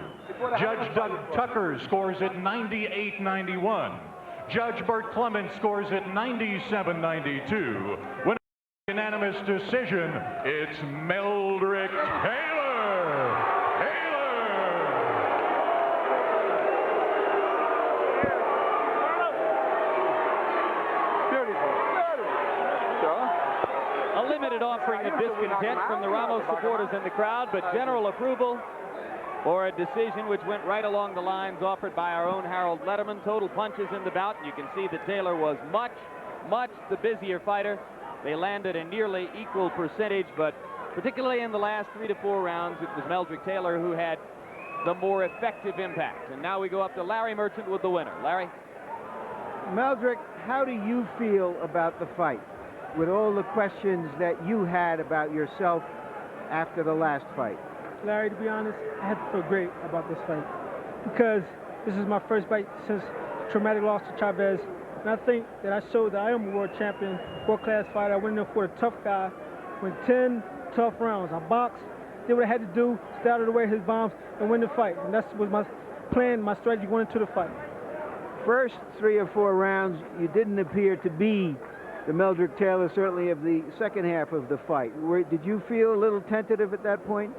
Judge Doug Tucker scores it 98-91. Judge Bert Clements scores it 97-92. Winner unanimous decision, it's Meldrick Taylor. Offering of discontent from the Ramos supporters in the crowd, but general approval for a decision which went right along the lines offered by our own Harold Letterman. Total punches in the bout. You can see that Taylor was much the busier fighter. They landed a nearly equal percentage, but particularly in the last 3 to 4 rounds, it was Meldrick Taylor who had the more effective impact. And now we go up to Larry Merchant with the winner. Larry? Meldrick, how do you feel about the fight? With all the questions that you had about yourself after the last fight? Larry, to be honest, I had to feel great about this fight because this is my first fight since traumatic loss to Chavez. And I think that I showed that I am a world champion, world-class fighter. I went in there for a tough guy, went 10 tough rounds. I boxed, did what I had to do, stay out of the way of his bombs, and win the fight. And that was my plan, my strategy going into the fight. First 3 or 4 rounds, you didn't appear to be the Meldrick Taylor certainly of the second half of the fight. Did you feel a little tentative at that point?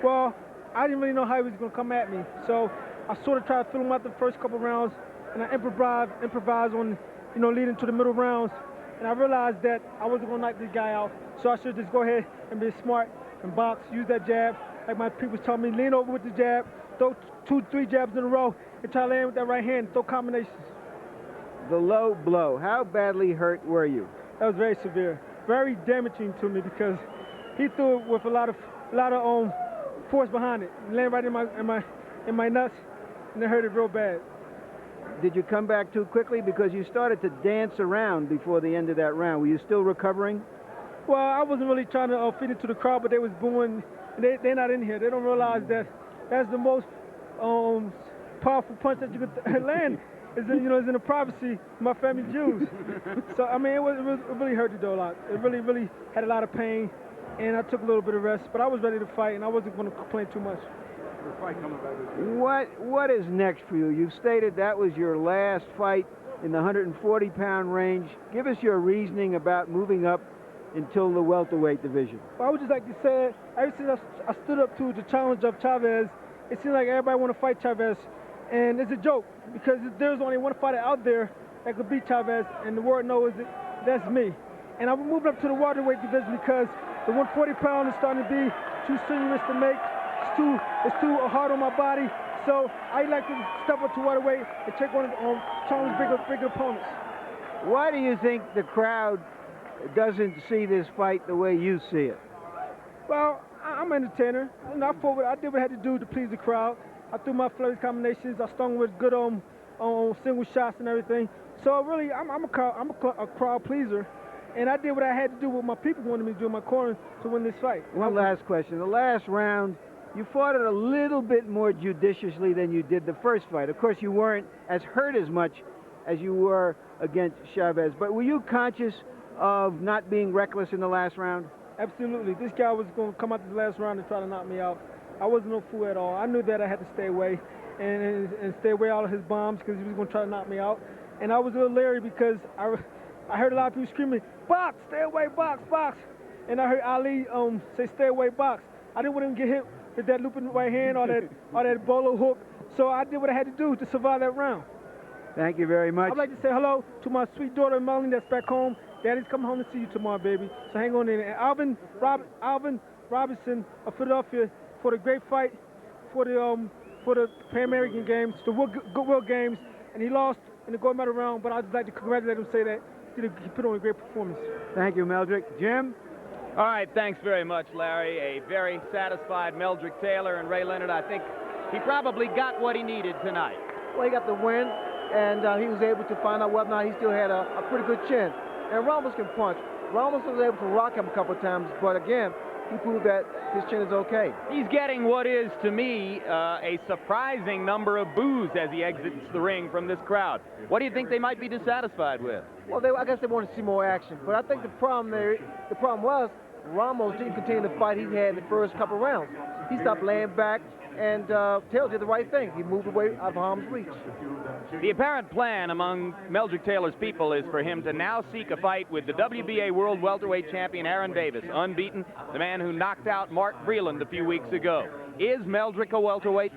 Well, I didn't really know how he was going to come at me, so I sort of tried to fill him out the first couple rounds, and I improvised on, leading to the middle rounds, and I realized that I wasn't going to knock this guy out, so I should just go ahead and be smart and box, use that jab, like my people tell me, lean over with the jab, throw 2-3 jabs in a row, and try to land with that right hand, throw combinations. The low blow, how badly hurt were you? That was very severe, very damaging to me because he threw it with a lot of force behind it. It landed right in my nuts, and it hurt it real bad. Did you come back too quickly? Because you started to dance around before the end of that round. Were you still recovering? Well, I wasn't really trying to feed it to the crowd, but they was booing. They're not in here. They don't realize that that's the most powerful punch that you could land. Is in the privacy of my family Jews. So I mean, it really hurt though a lot. It really had a lot of pain, and I took a little bit of rest. But I was ready to fight, and I wasn't going to complain too much. What is next for you? You've stated that was your last fight in the 140-pound range. Give us your reasoning about moving up until the welterweight division. Well, I would just like to say, ever since I stood up to the challenge of Chavez, it seems like everybody want to fight Chavez. And it's a joke because there's only one fighter out there that could beat Chavez, and the world knows that's me. And I'm moving up to the welterweight division because the 140-pound is starting to be too strenuous to make. It's too hard on my body. So I like to step up to welterweight and take on challenge bigger opponents. Why do you think the crowd doesn't see this fight the way you see it? Well, I'm an entertainer. I did what I had to do to please the crowd. I threw my flurry combinations. I stung with good single shots and everything. So really, I'm a crowd pleaser, and I did what I had to do, what my people wanted me to do in my corner to win this fight. One last question. The last round, you fought it a little bit more judiciously than you did the first fight. Of course, you weren't as hurt as much as you were against Chavez, but were you conscious of not being reckless in the last round? Absolutely. This guy was going to come out the last round and try to knock me out. I wasn't no fool at all. I knew that I had to stay away and stay away out of his bombs because he was going to try to knock me out. And I was a little leery because I heard a lot of people screaming, box, stay away, box, box. And I heard Ali say, stay away, box. I didn't want him to get hit with that looping right hand or that bolo hook. So I did what I had to do to survive that round. Thank you very much. I'd like to say hello to my sweet daughter, Melanie, that's back home. Daddy's coming home to see you tomorrow, baby. So hang on in. And Alvin Robinson of Philadelphia for the great fight for the Pan-American Games, the Goodwill Games, and he lost in the gold medal round, but I'd just like to congratulate him and say that he put on a great performance. Thank you, Meldrick. Jim? All right, thanks very much, Larry. A very satisfied Meldrick Taylor, and Ray Leonard, I think he probably got what he needed tonight. Well, he got the win, and he was able to find out whether or not he still had a pretty good chin. And Ramos can punch. Ramos was able to rock him a couple of times, but again, he proved that his chin is okay. He's getting what is, to me, a surprising number of boos as he exits the ring from this crowd. What do you think they might be dissatisfied with? Well, I guess they wanted to see more action. But I think the problem was Ramos didn't continue the fight he had in the first couple of rounds. He stopped laying back, and Taylor did the right thing. He moved away out of harm's reach. The apparent plan among Meldrick Taylor's people is for him to now seek a fight with the WBA World Welterweight Champion Aaron Davis, unbeaten, the man who knocked out Mark Freeland a few weeks ago. Is Meldrick a welterweight?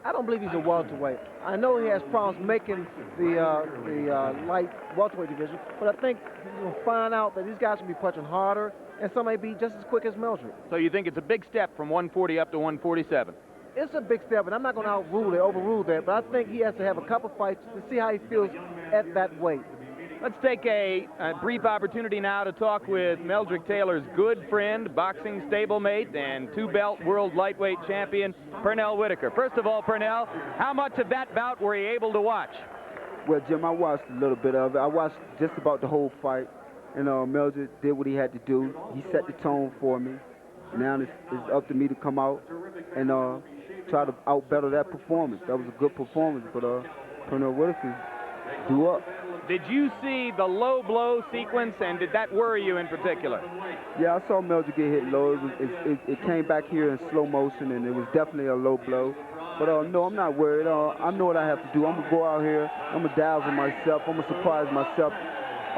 I don't believe he's a welterweight. I know he has problems making the light welterweight division, but I think he's going to find out that these guys will be punching harder, and some may be just as quick as Meldrick. So you think it's a big step from 140 up to 147? It's a big step, and I'm not going to overrule that, but I think he has to have a couple fights to see how he feels at that weight. Let's take a brief opportunity now to talk with Meldrick Taylor's good friend, boxing stablemate, and two-belt world lightweight champion, Pernell Whitaker. First of all, Pernell, how much of that bout were you able to watch? Well, Jim, I watched a little bit of it. I watched just about the whole fight, and Meldrick did what he had to do. He set the tone for me. Now it's up to me to come out and try to out-battle that performance. That was a good performance, but Pernell Whitaker blew up. Did you see the low blow sequence, and did that worry you in particular? Yeah, I saw Meldrick get hit low. It came back here in slow motion, and it was definitely a low blow. But no, I'm not worried. I know what I have to do. I'm going to go out here. I'm going to dazzle myself. I'm going to surprise myself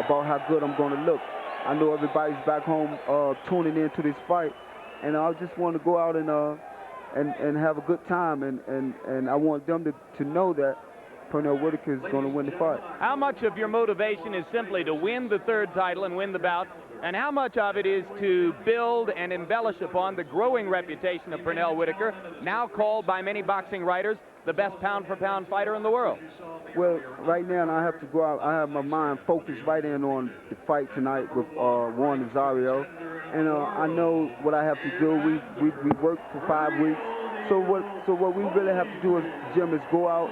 about how good I'm going to look. I know everybody's back home tuning into this fight, and I just want to go out and have a good time, and I want them to know that Pernell Whitaker is going to win the fight. How much of your motivation is simply to win the third title and win the bout, and how much of it is to build and embellish upon the growing reputation of Pernell Whitaker, now called by many boxing writers the best pound-for-pound fighter in the world? Well, right now I have to go out. I have my mind focused right in on the fight tonight with Juan Nazario, and I know what I have to do. We worked for 5 weeks, so what we really have to do as Jim is go out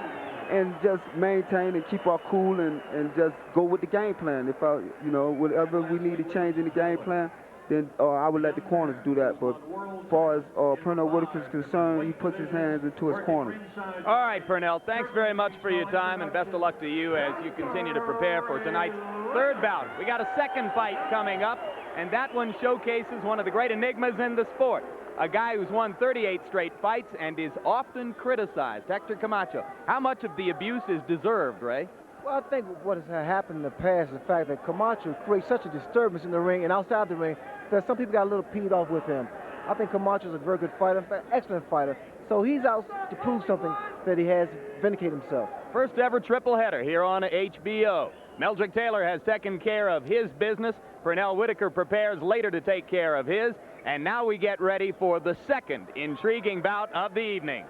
and just maintain and keep our cool and just go with the game plan. If whatever we need to change in the game plan, then I would let the corners do that. But as far as Pernell Whitaker is concerned, he puts his hands into his corners. All right, Pernell, thanks very much for your time, and best of luck to you as you continue to prepare for tonight's third bout. We got a second fight coming up, and that one showcases one of the great enigmas in the sport. A guy who's won 38 straight fights and is often criticized, Hector Camacho. How much of the abuse is deserved, Ray? Well, I think what has happened in the past is the fact that Camacho creates such a disturbance in the ring and outside the ring that some people got a little peeved off with him. I think Camacho's a very good fighter, in fact, excellent fighter. So he's out to prove something that he has vindicated himself. First ever triple header here on HBO. Meldrick Taylor has taken care of his business. Pernell Whitaker prepares later to take care of his. And now we get ready for the second intriguing bout of the evening.